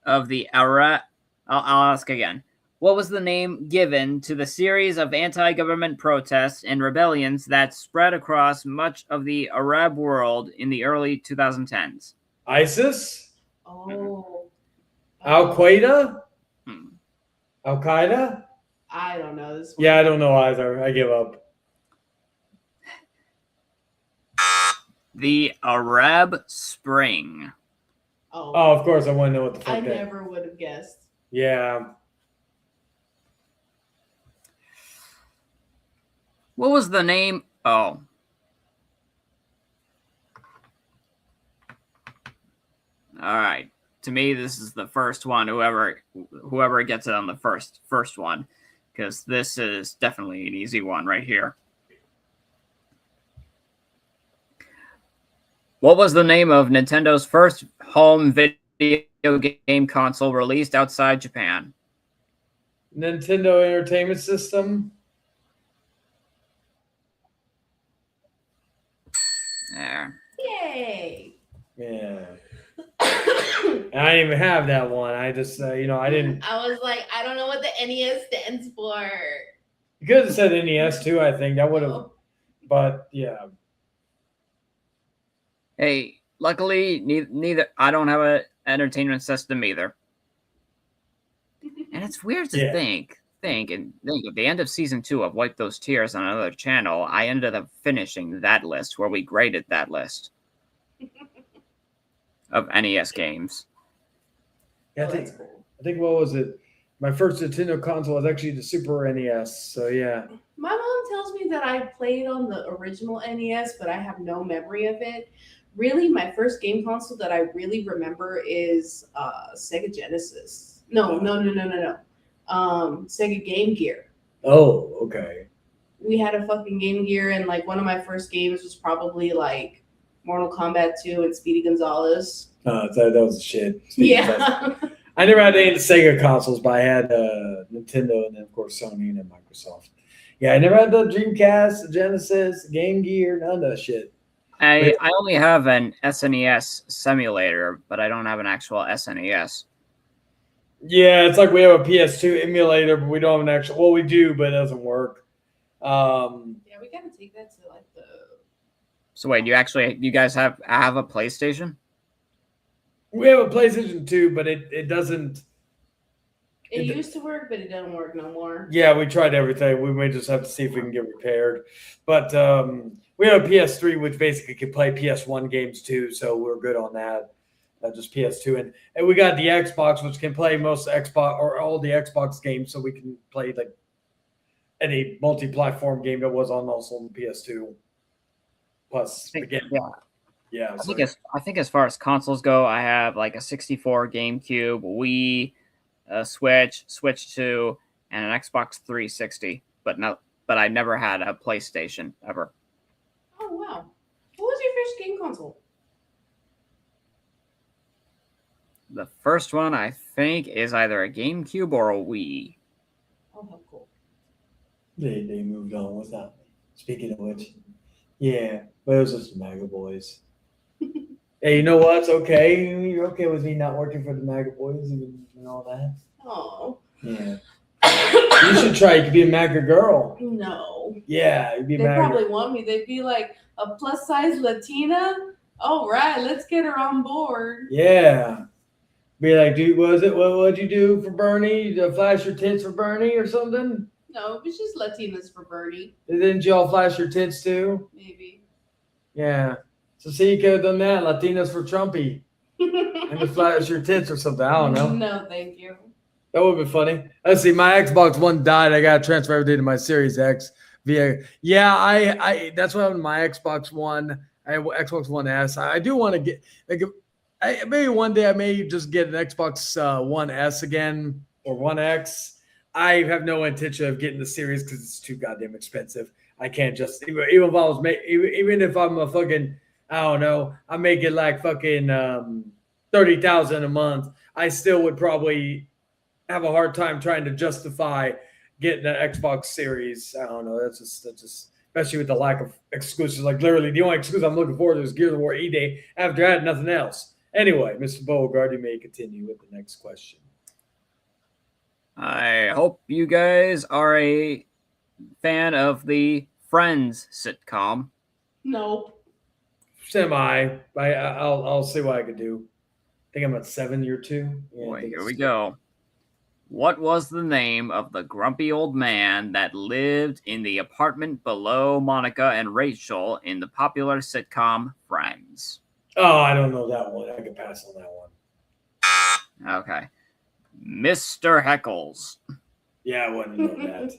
Of the Arab... I'll ask again. What was the name given to the series of anti-government protests and rebellions that spread across much of the Arab world in the early 2010s? ISIS? Oh. Al Qaeda? Hmm. Al Qaeda? I don't know this one. Yeah, I don't know either. I give up. The Arab Spring. Oh. Oh, of course, I want to know what the fuck I that. never would have guessed. Yeah. What was the name? Oh. All right. To me, this is the first one. Whoever gets it on the first one, because this is definitely an easy one right here. What was the name of Nintendo's first home video game console released outside Japan? Nintendo Entertainment System? There. Yay! Yeah. And I didn't even have that one. I just, I didn't. I was like, I don't know what the NES stands for. You could have said NES too, I think. That would have. But, yeah. Hey, luckily, neither I don't have an entertainment system either. And it's weird to Yeah. think at the end of season 2 of Wipe Those Tears on another channel, I ended up finishing that list where we graded that list of NES games. Yeah, I think what was it? My first Nintendo console was actually the Super NES. So, yeah. My mom tells me that I played on the original NES, but I have no memory of it. Really, my first game console that I really remember is Sega Genesis. No. Sega Game Gear. Oh, okay. We had a fucking Game Gear, and like one of my first games was probably like Mortal Kombat 2 and Speedy Gonzales. That was the shit. Yeah. I never had any of the Sega consoles, but I had Nintendo and then, of course, Sony and then Microsoft. Yeah, I never had the Dreamcast, the Genesis, Game Gear, none of that shit. I only have an SNES simulator, but I don't have an actual SNES. Yeah, it's like we have a PS2 emulator, but we don't have an actual. Well, we do, but it doesn't work. Yeah, we gotta take that to like the. So wait, you guys have a PlayStation? We have a PlayStation 2, but it doesn't. It used to work, but it doesn't work no more. Yeah, we tried everything. We may just have to see if we can get repaired. But we have a PS3, which basically can play PS1 games too, so we're good on that. Just PS2, and we got the Xbox, which can play most Xbox or all the Xbox games, so we can play like any multi-platform game that was on also on the PS2. Plus, again, yeah. I think as far as consoles go, I have like a 64 GameCube, Wii, a Switch 2, and an Xbox 360. But I never had a PlayStation ever. Oh wow! What was your first game console? The first one, I think, is either a GameCube or a Wii. Oh, how cool! They moved on. What's that? Speaking of which, yeah, but it was just the MAGA Boys. Hey, you know what? It's okay. You're okay with me not working for the MAGA Boys and all that. Oh. Yeah. You should try. You could be a MAGA girl. No. Yeah, you'd be They MAGA. probably want me. They'd be like a plus size Latina, All right, let's get her on board. Yeah. Be like, dude, what'd you do for Bernie? Flash your tits for Bernie or something? No, it was just Latinas for Bernie. Didn't y'all flash your tits too? Maybe. Yeah. So see, you could have done that. Latinas for Trumpy. And just flash your tits or something. I don't know. No, thank you. That would have been funny. Let's see. My Xbox One died. I got to transfer everything to my Series X via. Yeah, I that's what happened to my Xbox One. I have Xbox One S. I do want to get like maybe one day I may just get an Xbox One S again or One X. I have no intention of getting the Series because it's too goddamn expensive. I can't just even if I was even if I'm a fucking I don't know I make it like fucking $30,000 a month. I still would probably have a hard time trying to justify getting an Xbox Series. I don't know. That's just especially with the lack of exclusives. Like literally, the only exclusive I'm looking forward to is Gears of War E-Day. After that, nothing else. Anyway, Mr. Beauregard, you may continue with the next question. I hope you guys are a fan of the Friends sitcom. Nope. Semi. I'll see what I could do. I think I'm at 7 or 2. Yeah, Boy, here we go. What was the name of the grumpy old man that lived in the apartment below Monica and Rachel in the popular sitcom Friends? Oh, I don't know that one. I could pass on that one. Okay. Mr. Heckles. Yeah, I wouldn't know that.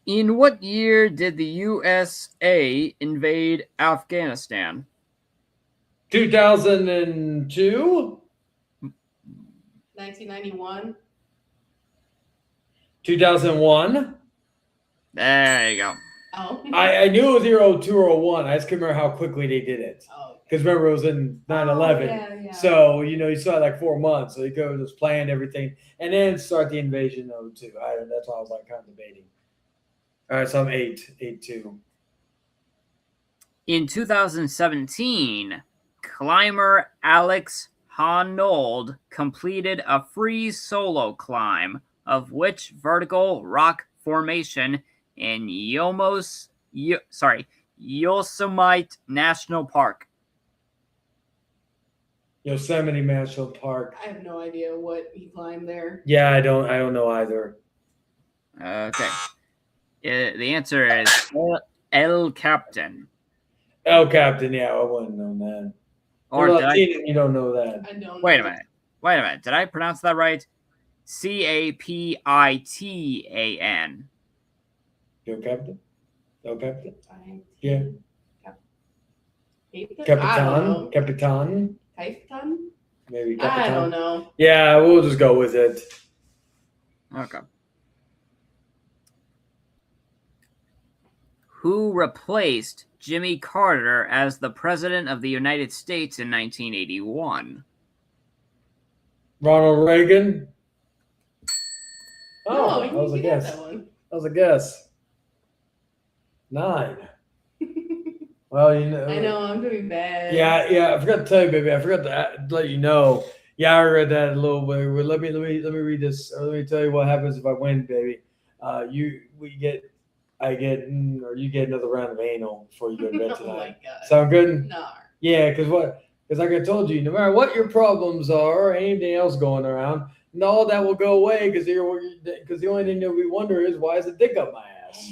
In what year did the USA invade Afghanistan? 2002? 1991. 2001? There you go. Oh. I knew it was either 02 or 01. I just couldn't remember how quickly they did it. Oh. Because remember, it was in 9/11. Yeah. So, you still had like 4 months. So you could have just planned everything and then start the invasion in 02. That's why I was like kind of debating. All right, so I'm 8-2. In 2017, climber Alex Honnold completed a free solo climb of which vertical rock formation in Yosemite National Park? Yosemite National Park. I have no idea what he climbed there. Yeah, I don't know either. Okay. The answer is El Capitan. El Captain, yeah, I wouldn't know that. Or You're did I, Latino, you don't know that. I don't wait a know. minute. Did I pronounce that right? Capitan. El Captain? El Captain? I- Yeah. Capitan? Capitan? Capitan? Maybe Capitan. I don't know. Yeah, we'll just go with it. Okay. Who replaced Jimmy Carter as the President of the United States in 1981? Ronald Reagan? No, Oh, that was a you got guess. that one. That was a guess. 9. Well, I know, I'm doing bad. Yeah, I forgot to tell you, baby. I forgot to let you know. Yeah, I read that a little bit. Let me read this. Or let me tell you what happens if I win, baby. You get another round of anal before you go to bed Oh tonight. my god. Sound good? No. Yeah, because like I told you, no matter what your problems are or anything else going around, all that will go away because the only thing that we wonder is why is the dick up my ass?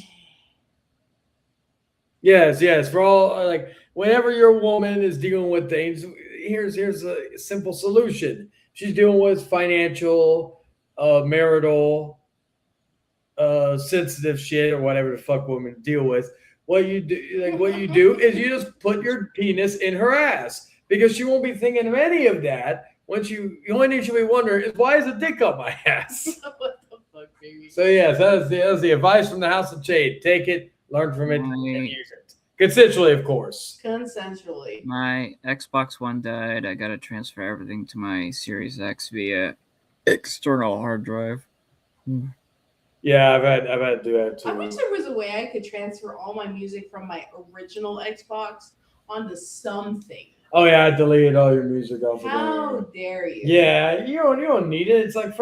Yes. For all whenever your woman is dealing with things, here's a simple solution. She's dealing with financial, marital, sensitive shit or whatever the fuck women deal with. What you do is you just put your penis in her ass because she won't be thinking of any of that. The only thing she'll be wondering is why is the dick up my ass? What the fuck, baby? So yes, that's the advice from the House of Shade. Take it, learn from it, and use it consensually, of course. Consensually. My Xbox One died. I gotta transfer everything to my Series X via external hard drive. Yeah, I've had to do that too. I wish there was a way I could transfer all my music from my original Xbox onto something. Oh yeah, I deleted all your music off How of dare you? there. Yeah, you don't need it. It's like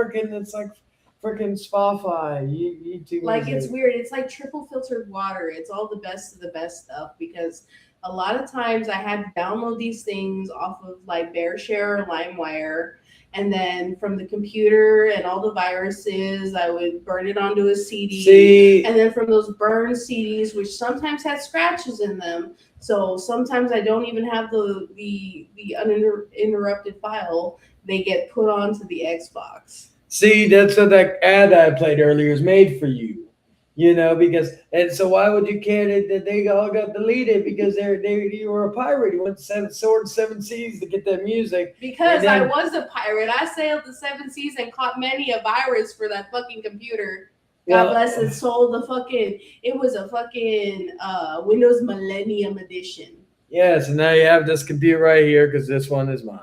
freaking Spotify, YouTube. Like it's music. weird. It's like triple filtered water. It's all the best of the best stuff because a lot of times I had to download these things off of like BearShare or LimeWire, and then from the computer and all the viruses, I would burn it onto a CD. See, And then from those burned CDs, which sometimes had scratches in them, so sometimes I don't even have the uninterrupted file. They get put onto the Xbox. see, that's what that ad I played earlier is made for you. You know, because and so why would you care that they all got deleted because you were a pirate? You went to seven seas to get that music. Because And then- I was a pirate. I sailed the seven seas and caught many a virus for that fucking computer. God Well, bless it. Sold the fucking. It was a fucking Windows Millennium Edition. Yes, and now you have this computer right here because this one is mine.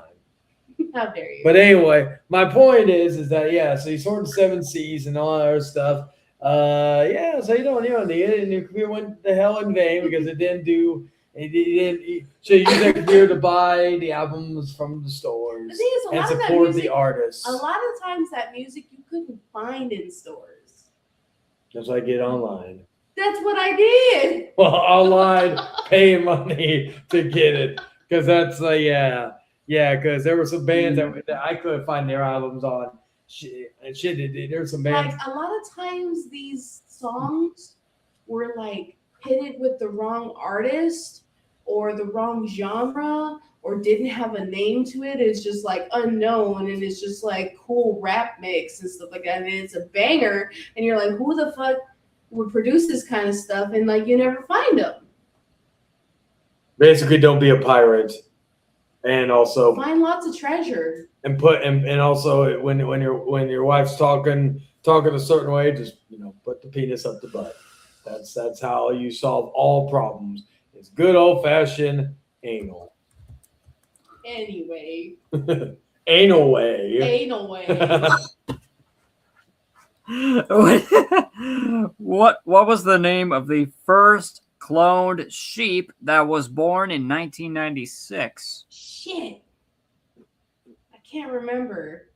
How dare you? But anyway, my point is that yeah, so you sorted seven C's and all that other stuff. Yeah, so you don't need it, and your computer went to hell in vain because it didn't do. So you use that computer to buy the albums from the stores The thing is, a and lot of that support music, the artists. a lot of times that music you couldn't find in stores. Just like it online. That's what I did. Well, online, paying money to get it because that's yeah. Because there were some bands that I couldn't find their albums on. There were some bands. Like a lot of times these songs were like pitted with the wrong artist or the wrong genre or didn't have a name to it. It's just like unknown and it's just like cool rap mix and stuff like that. And it's a banger and you're like, who the fuck would produce this kind of stuff? And like you never find them. Basically, don't be a pirate, and also Find lots of treasure. and also when your wife's talking a certain way, just put the penis up the butt. That's how you solve all problems. It's good old fashioned anal. Anyway, Anal way. anal way. What was the name of the first cloned sheep that was born in 1996? Shit. I can't remember.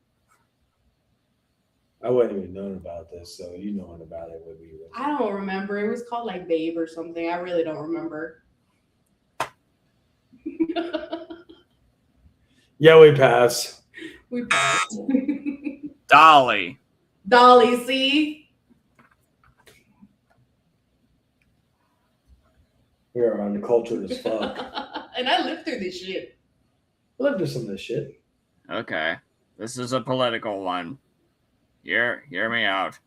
I wouldn't even known about this, so you knowing about it would be. I don't remember. It was called like Babe or something. I really don't remember. Yeah, we pass. We passed. Dolly. Dolly, see? We are uncultured as fuck. And I lived through this shit. I lived through some of this shit. Okay, this is a political one. Hear me out.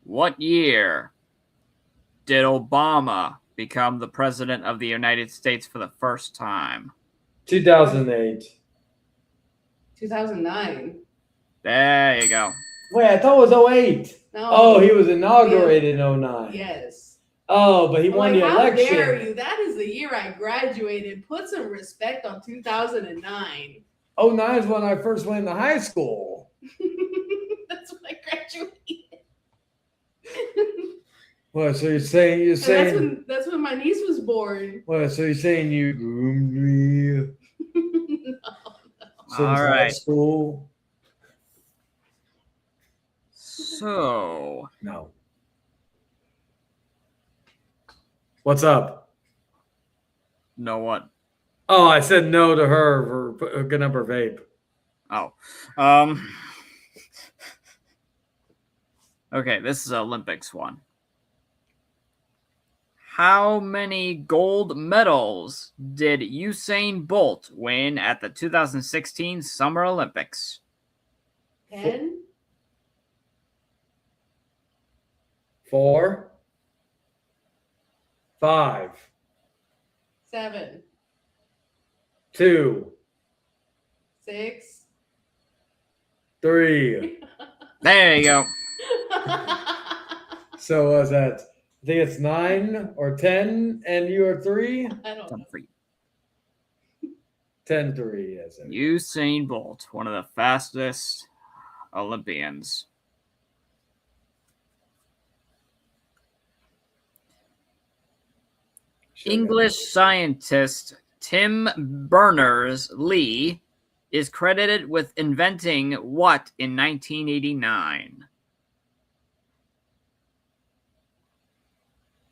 What year did Obama become the president of the United States for the first time? 2008. 2009. There you go. Wait, I thought it was 08. No. Oh, he was inaugurated in 09. Yes. Oh, but he I'm won like, the how election. dare you? That is the year I graduated. Put some respect on 2009. 09 is when I first went to high school. That's when I graduated. What? So you're saying And that's when my niece was born. what? So you're saying you groomed me since All high right. school? So, No. What's up? know what? Oh, I said no to her for hooking up her vape. Oh. Okay, this is an Olympics one. How many gold medals did Usain Bolt win at the 2016 Summer Olympics? 10? 4, 5, 7, 2, 6. 3. There you go. So was that? I think it's 9 or 10, and you are 3. I don't know. 10-3, yes. Usain Bolt, one of the fastest Olympians. English scientist Tim Berners-Lee is credited with inventing what in 1989?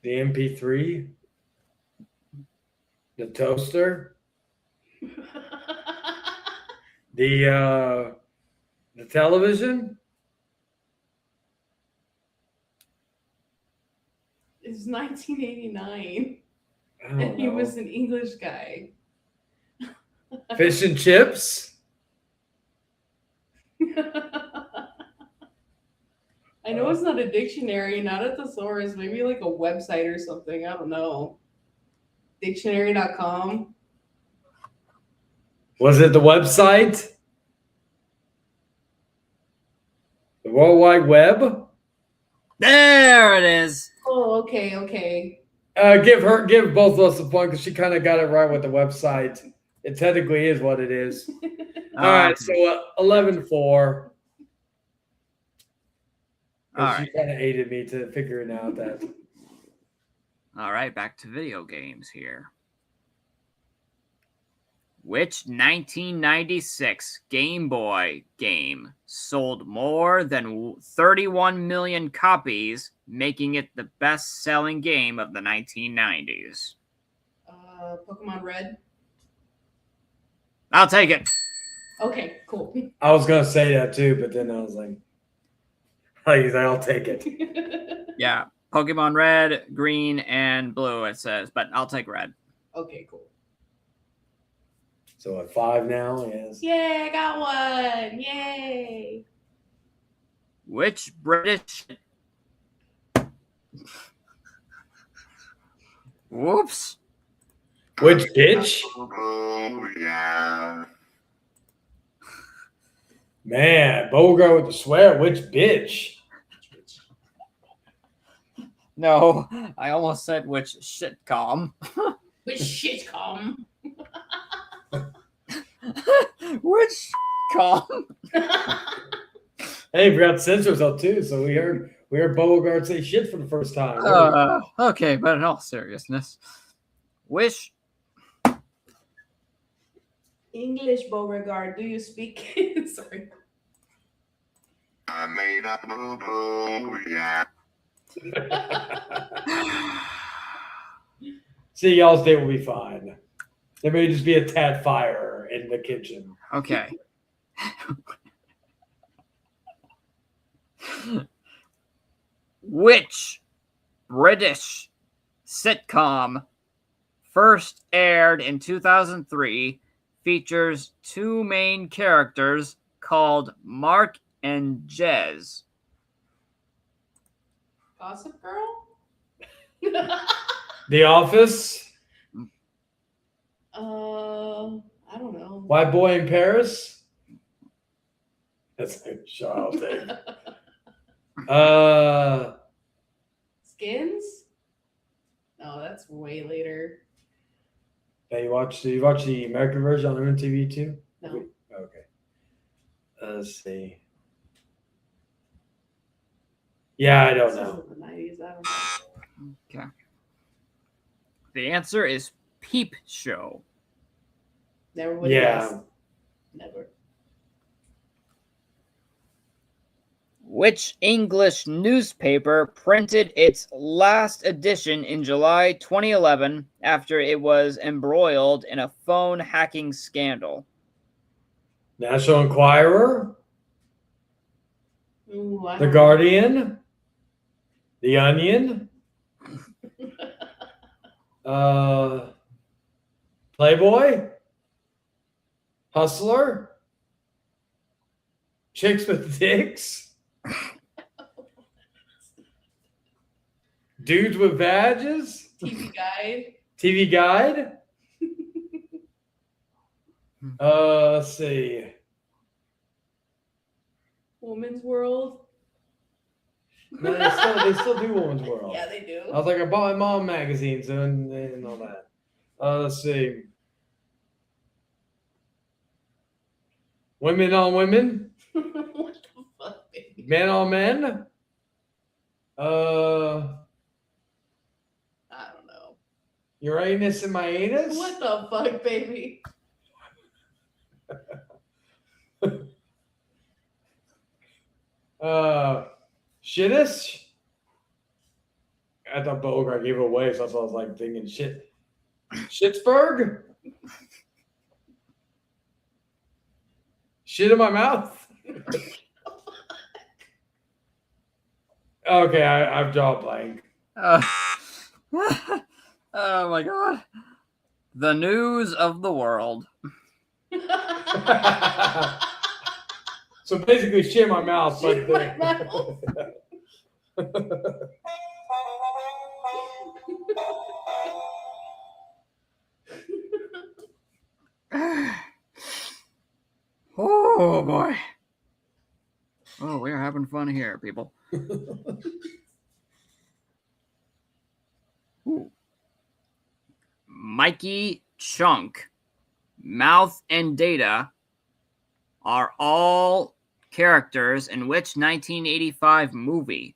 The MP3, the toaster, the television. It's 1989, I don't and he know. was an English guy. Fish and chips. I know it's not a dictionary, not a thesaurus, maybe like a website or something. I don't know. Dictionary.com. Was it the website? The World Wide Web? There it is. Oh, okay. Give both of us a point because she kind of got it right with the website. It technically is what it is. All right, so 11-4. All She right. kind of aided me to figuring out that. All right, back to video games here. Which 1996 Game Boy game sold more than 31 million copies, making it the best-selling game of the 1990s? Pokemon Red. I'll take it. Okay, cool. I was gonna say that too, but then I was like I'll take it. Yeah, Pokemon Red, Green, and Blue, it says, but I'll take Red. Okay, cool. So at 5 now, yes. Yay, I got one. Yay. Which British... Whoops. Which bitch? Man, Bogart with the swear. Which bitch? No, I almost said which shitcom. Which shitcom? Which com? Hey, we forgot to censor ourselves too, so we heard Beauregard say shit for the first time. Okay, but in all seriousness, which English, Beauregard. Do you speak? Sorry. I made a boo-boo, yeah. See, y'all's day will be fine. There may just be a tad fire in the kitchen. okay. Which British sitcom first aired in 2003 features two main characters called Mark and Jez? Gossip Girl? The Office? I don't know. White Boy in Paris? That's a child thing. Skins? No, that's way later. Hey, you watch the American version on MTV too? No. Okay. Let's see. Yeah, I don't This know. is the 90s. I don't know. Okay. The answer is Peep Show. Never would Yeah. guessed. Never. Which English newspaper printed its last edition in July 2011 after it was embroiled in a phone hacking scandal? National Enquirer, Ooh, I The don't Guardian, The Onion, Playboy, Hustler, Chicks with Dicks, Dudes with Badges, TV Guide. TV Guide. Let's see. Woman's World. No, they still do Woman's World. Yeah, they do. I was like, I bought my mom magazines and all that. Let's see. Women on Women, What the fuck, baby? Men on Men. I don't know. Uranus and my anus. What the fuck, baby? Shittish? I thought Bogart gave it away, so that's what I was like thinking shit. Schittsburg? Shit in my mouth? Okay, I've drawn blank. Oh my god. The news of the world. So basically shit in my mouth, Shit in but my mouth. Oh boy. Oh, we're having fun here, people. Ooh. Mikey, Chunk, Mouth, and Data are all characters in which 1985 movie?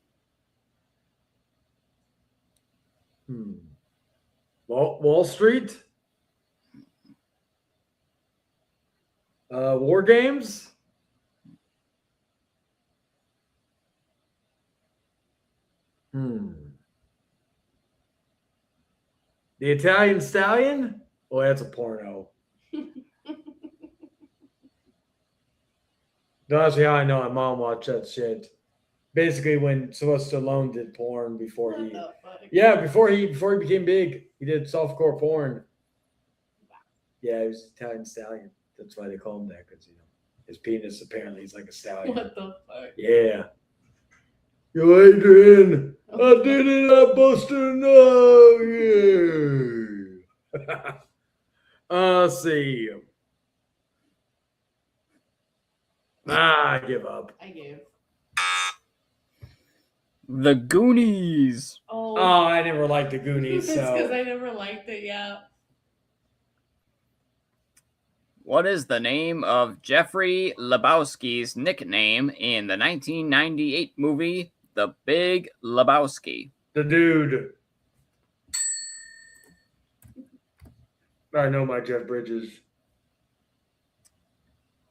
Wall Street? War Games? The Italian Stallion? Oh, that's a porno. Don't ask me how I know. My mom watched that shit. Basically, when Sylvester Stallone did porn before What he, the fuck? yeah, before he became big, he did softcore porn. Yeah, he was Italian Stallion. That's why they call him that, because his penis apparently is like a stallion. What the fuck? Yeah. Yo, Adrian, I did it. I busted a nut. Yeah. Let's see. I give up. I gave. The Goonies. Oh, Oh, I never liked the Goonies, it's because so I never liked it. Yeah. What is the name of Jeffrey Lebowski's nickname in the 1998 movie The Big Lebowski? the dude. I know my Jeff Bridges.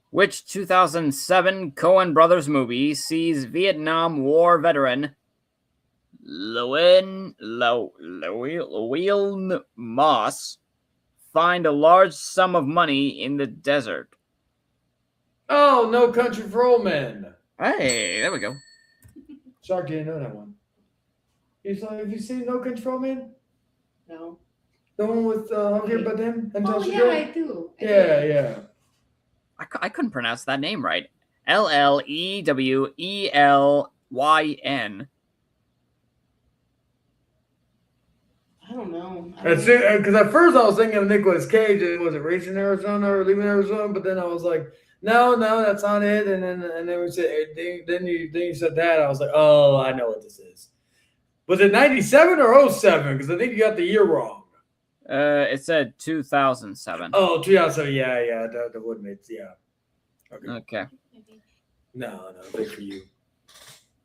Which 2007 Coen Brothers movie sees Vietnam War veteran Llewellyn Moss find a large sum of money in the desert? Oh, No Country for Old Men. Hey, there we go. Shark didn't know that one. He's like, have you seen No Country for Old Men? No. The one with Javier Bardem and Oh Tasha yeah, Yar? I do. I Yeah, do. yeah. I couldn't pronounce that name right. Llewellyn. I don't know. Because at first I was thinking of Nicolas Cage. Was it Racing Arizona or Leaving Arizona? But then I was like, no, that's not it. And then we said, then you said that. I was like, oh, I know what this is. Was it 97 or 07? Because I think you got the year wrong. It said 2007. Oh, 2007. Yeah, that would make yeah. Okay. No, big for you.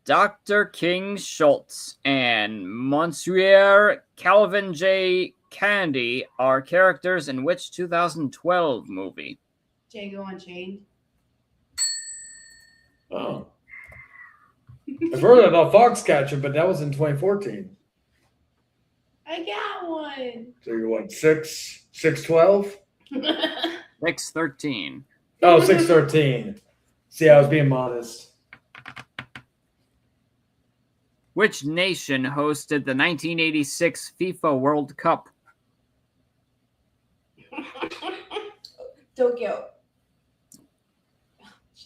Dr. King Schultz and Monsieur Calvin J. Candy are characters in which 2012 movie? Django Unchained. Oh. I've heard about Foxcatcher, but that was in 2014. I got one. So you're what, 6'12"? 613. Oh, 6'13". See, I was being modest. Which nation hosted the 1986 FIFA World Cup? Tokyo.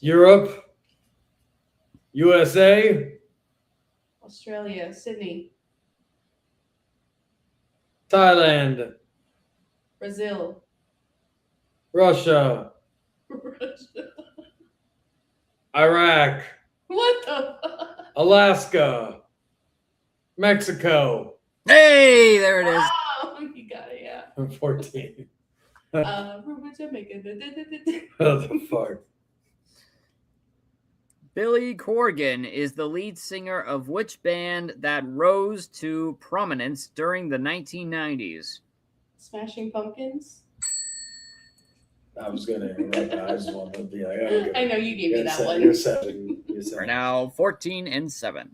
Europe, USA, Australia. Sydney. Thailand, Brazil. Russia, Iraq, What the fuck? Alaska, Mexico. Hey, there it is. Oh, you got it, yeah. 14. Ruben Jamaica. What the fuck? Billy Corgan is the lead singer of which band that rose to prominence during the 1990s? Smashing Pumpkins. I was gonna write that. I just wanted to be like, oh, I know you gave me that one. You're 7. We're now 14 and 7.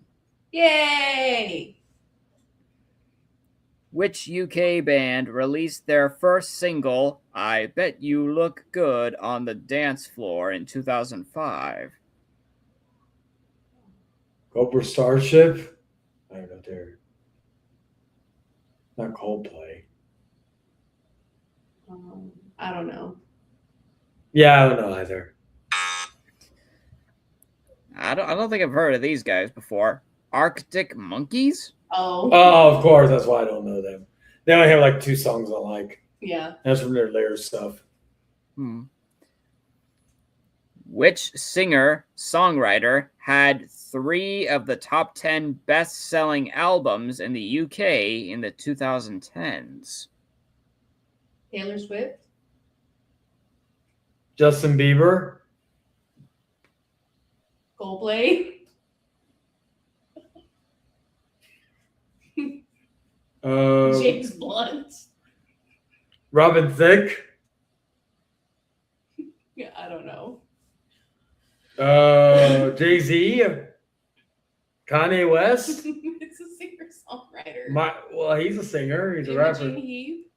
Yay! Which UK band released their first single, I Bet You Look Good on the Dance Floor in 2005? Cobra Starship. I don't know. They're not Coldplay. I don't know. Yeah, I don't know either. I don't think I've heard of these guys before. Arctic Monkeys? Oh. Oh, of course. That's why I don't know them. They only have like 2 songs I like. Yeah. That's from their later stuff. Which singer-songwriter had 3 of the top 10 best-selling albums in the UK in the 2010s? Taylor Swift. Justin Bieber. Coldplay. James Blunt. Robin Thicke. Yeah, I don't know. Jay-Z. Kanye West. It's a singer-songwriter. Well, he's a singer. He's a Imogen rapper. Heap.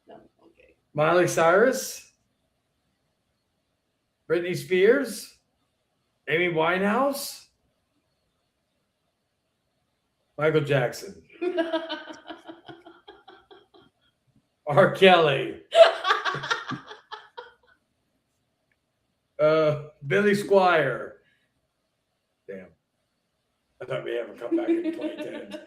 No, okay. Miley Cyrus. Britney Spears. Amy Winehouse. Michael Jackson. R. Kelly. Billy Squire. Damn. I thought we haven't come back in 2010.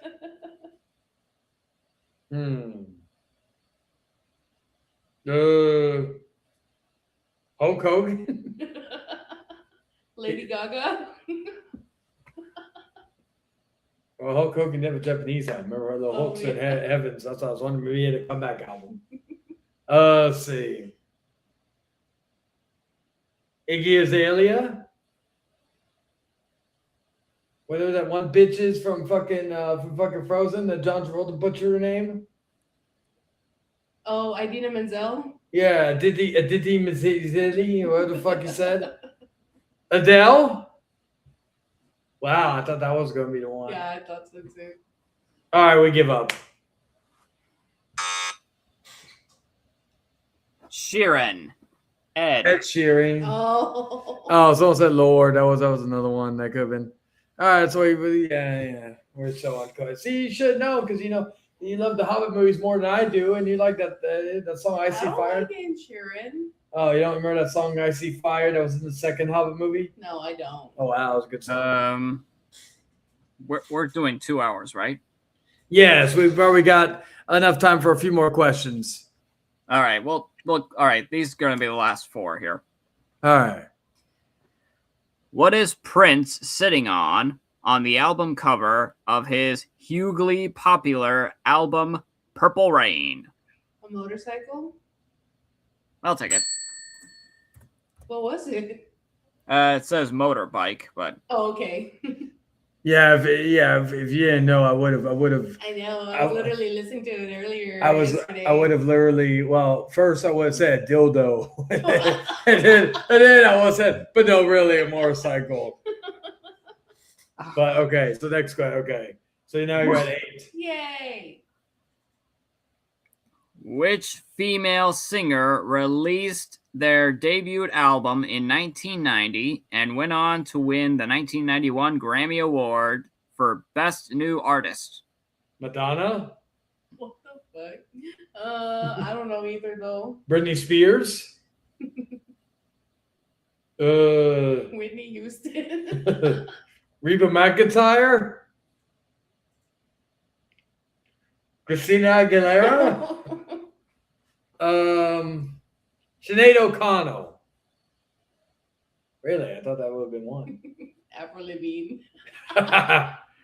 Hulk Hogan. Lady Gaga. Well, Hulk Hogan did have a Japanese album. Remember the Hulk said yeah. Heavens. That's what I was wondering. Maybe he had a comeback album. Let's see. Iggy Azalea. Whether that one bitch is from fucking Frozen, that John Travolta butchered her name. Oh, Idina Menzel. Yeah, Diddy Mazzilli, whatever the fuck you said. Adele. Wow, I thought that was gonna be the one. Yeah, I thought so too. All right, we give up. Sheeran. Ed. Ed Sheeran. Oh. Someone said Lord. That was another one that could have been. All right, so yeah, we're so uncut. See, you should know because you love the Hobbit movies more than I do, and you like that song "I See Fire." I don't like Ed Sheeran. Oh, you don't remember that song "I See Fire" that was in the second Hobbit movie? No, I don't. Oh wow, that was a good song. We're doing 2 hours, right? Yes, we've probably got enough time for a few more questions. All right. Well, look. All right. These are going to be the last 4 here. All right. What is Prince sitting on the album cover of his hugely popular album Purple Rain? A motorcycle? I'll take it. What was it? It says motorbike, but Oh, okay. Yeah, if you didn't know, I would have. I know. I was literally listening to it earlier. Yesterday. I would have literally. Well, first I would have said dildo, and then I would have said, but no, really a motorcycle. But okay, so next question. Okay, so now you're at 8. Yay! which female singer released their debut album in 1990 and went on to win the 1991 Grammy Award for Best New Artist? Madonna? What the fuck? I don't know either though. Britney Spears? Whitney Houston. Reba McEntire? Christina Aguilera? Sinead O'Connell. Really? I thought that would have been one. Avril Lavigne.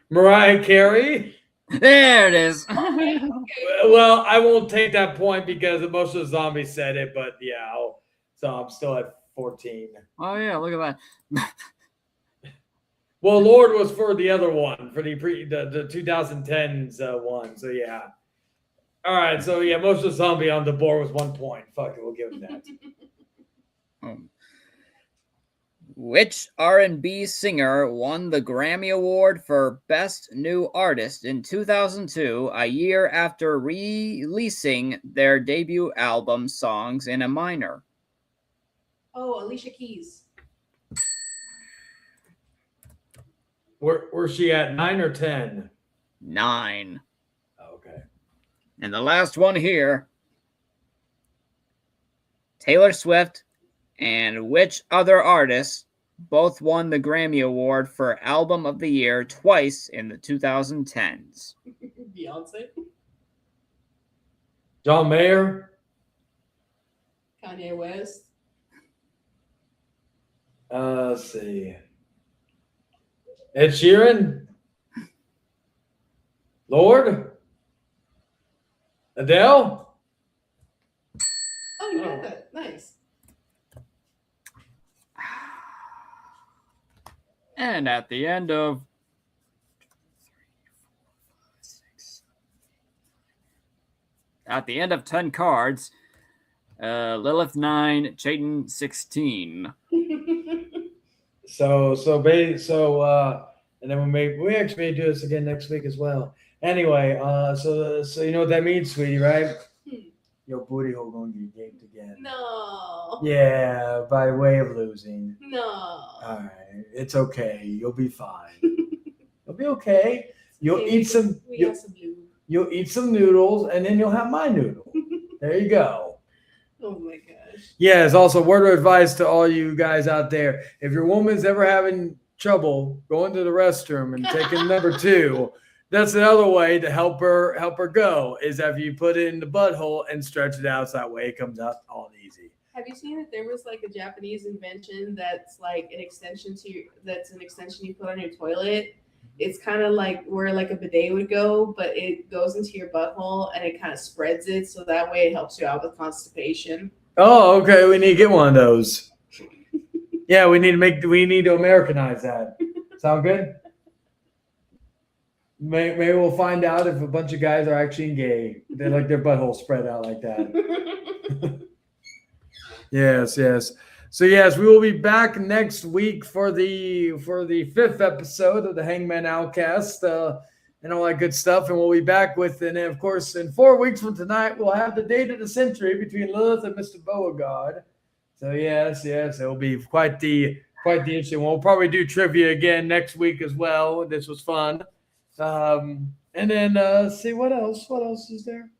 Mariah Carey? There it is. Okay. Well, I won't take that point because most of the zombies said it, but yeah, so I'm still at 14. Oh yeah, look at that. Well, Lord was for the other one, for the 2010s one. So yeah. All right, so yeah, most of the zombie on the board was 1 point. Fuck it, we'll give him that. Which R&B singer won the Grammy Award for Best New Artist in 2002, a year after releasing their debut album Songs in a Minor? Oh, Alicia Keys. Where's she at? 9 or 10? 9. Okay. And the last one here, Taylor Swift and which other artist both won the Grammy Award for Album of the Year twice in the 2010s? Beyonce. John Mayer. Kanye West. Let's see. Ed Sheeran. Lord. Adele. Oh, you got that. Nice. And at the end of at the end of 10 cards, Lilith 9, Chayton 16. And then we actually may do this again next week as well. Anyway, so you know what that means, sweetie, right? Your booty hole gonna get gaped again. No. Yeah, by way of losing. No. All right, it's okay. You'll be fine. You'll be okay. You'll eat some. We got some lube. You'll eat some noodles, and then you'll have my noodle. There you go. Oh my gosh. Yes. Also, word of advice to all you guys out there: if your woman's ever having trouble going to the restroom and taking number 2, that's another way to help her go. Is if you put it in the butthole and stretch it out, so that way it comes out all easy. Have you seen that there was like a Japanese invention that's like an extension you put on your toilet? It's kind of like where like a bidet would go, but it goes into your butthole and it kind of spreads it, so that way it helps you out with constipation. Oh, okay. We need to get one of those. Yeah, we need to Americanize that. Sound good? Maybe we'll find out if a bunch of guys are actually gay. They like their butthole spread out like that. Yes. So yes, we will be back next week for the 5th episode of the Hangman Outcast and all that good stuff. And we'll be back with, and then of course in 4 weeks from tonight we'll have the date of the century between Lilith and Mr. Beauregard. So yes, it'll be quite the interesting one. We'll probably do trivia again next week as well. This was fun. And then see what else. What else is there?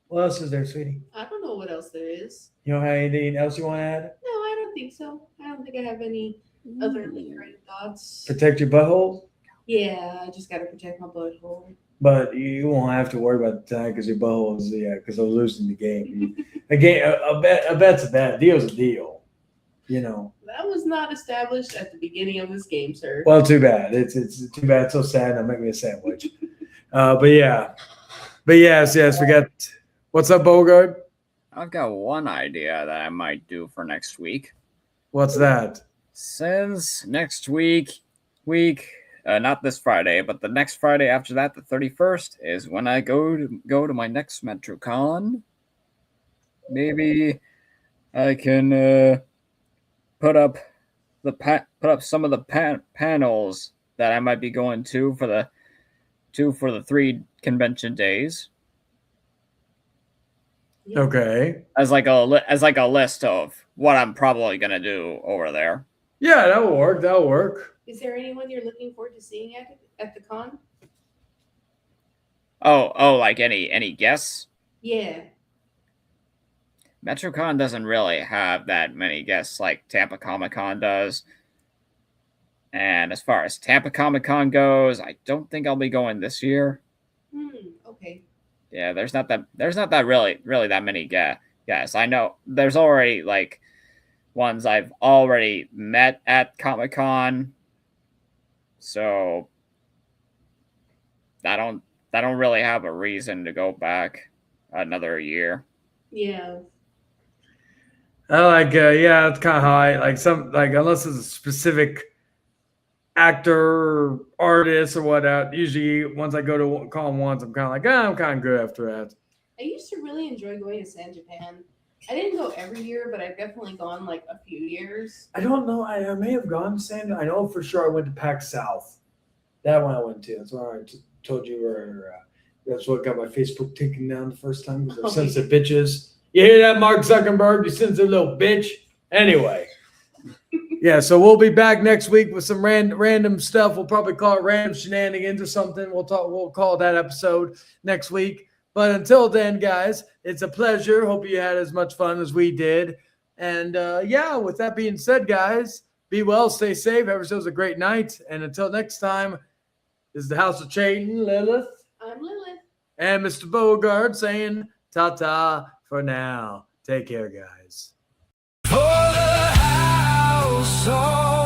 What else is there, sweetie? I don't know what else there is. You don't have anything else you want to add? No, I don't think so. I don't think I have any other lingering thoughts. Protect your butthole, Yeah, I just got to protect my butthole. but you won't have to worry about the time because your butthole is because they're losing the game. A bet's a bet. A deal's a deal. You know. That was not established at the beginning of this game, sir. Well, too bad. It's too bad. It's so sad. Now make me a sandwich. But yes, we got. What's up, Beauregard? I've got one idea that I might do for next week. What's that? Since next week, not this Friday, but the next Friday after that, the 31st, is when I go to my next MetroCon. Maybe I can put up some of the panels that I might be going to for the 3 convention days. Okay. As like a list of what I'm probably gonna do over there. Yeah, that'll work. Is there anyone you're looking forward to seeing at the con? Oh, like any guests? Yeah. MetroCon doesn't really have that many guests like Tampa Comic Con does. And as far as Tampa Comic Con goes, I don't think I'll be going this year. Okay. Yeah, there's not that really that many guests. I know there's already like ones I've already met at Comic Con, so I don't really have a reason to go back another year. Yeah. I like that's kind of how I like some unless it's a specific actor, artist, or whatnot. Usually, once I go to call them once, I'm kind of like, I'm kind of good after that. I used to really enjoy going to San Japan I didn't go every year, but I've definitely gone like a few years. I don't know. I may have gone, Sandra. I know for sure I went to PAX South. That one I went to. That's where I told you where. That's what got my Facebook taken down the first time because they're sensitive bitches. You hear that, Mark Zuckerberg? You sensitive little bitch. Anyway. Yeah, so we'll be back next week with some random stuff. We'll probably call it random shenanigans or something. We'll call that episode next week. But until then, guys, it's a pleasure. Hope you had as much fun as we did. And yeah, with that being said, guys, be well, stay safe. Have yourselves a great night. And until next time, this is the House of Chayton, Lilith. I'm Lilith. And Mr. Beauregard saying ta-ta for now. Take care, guys. For the house of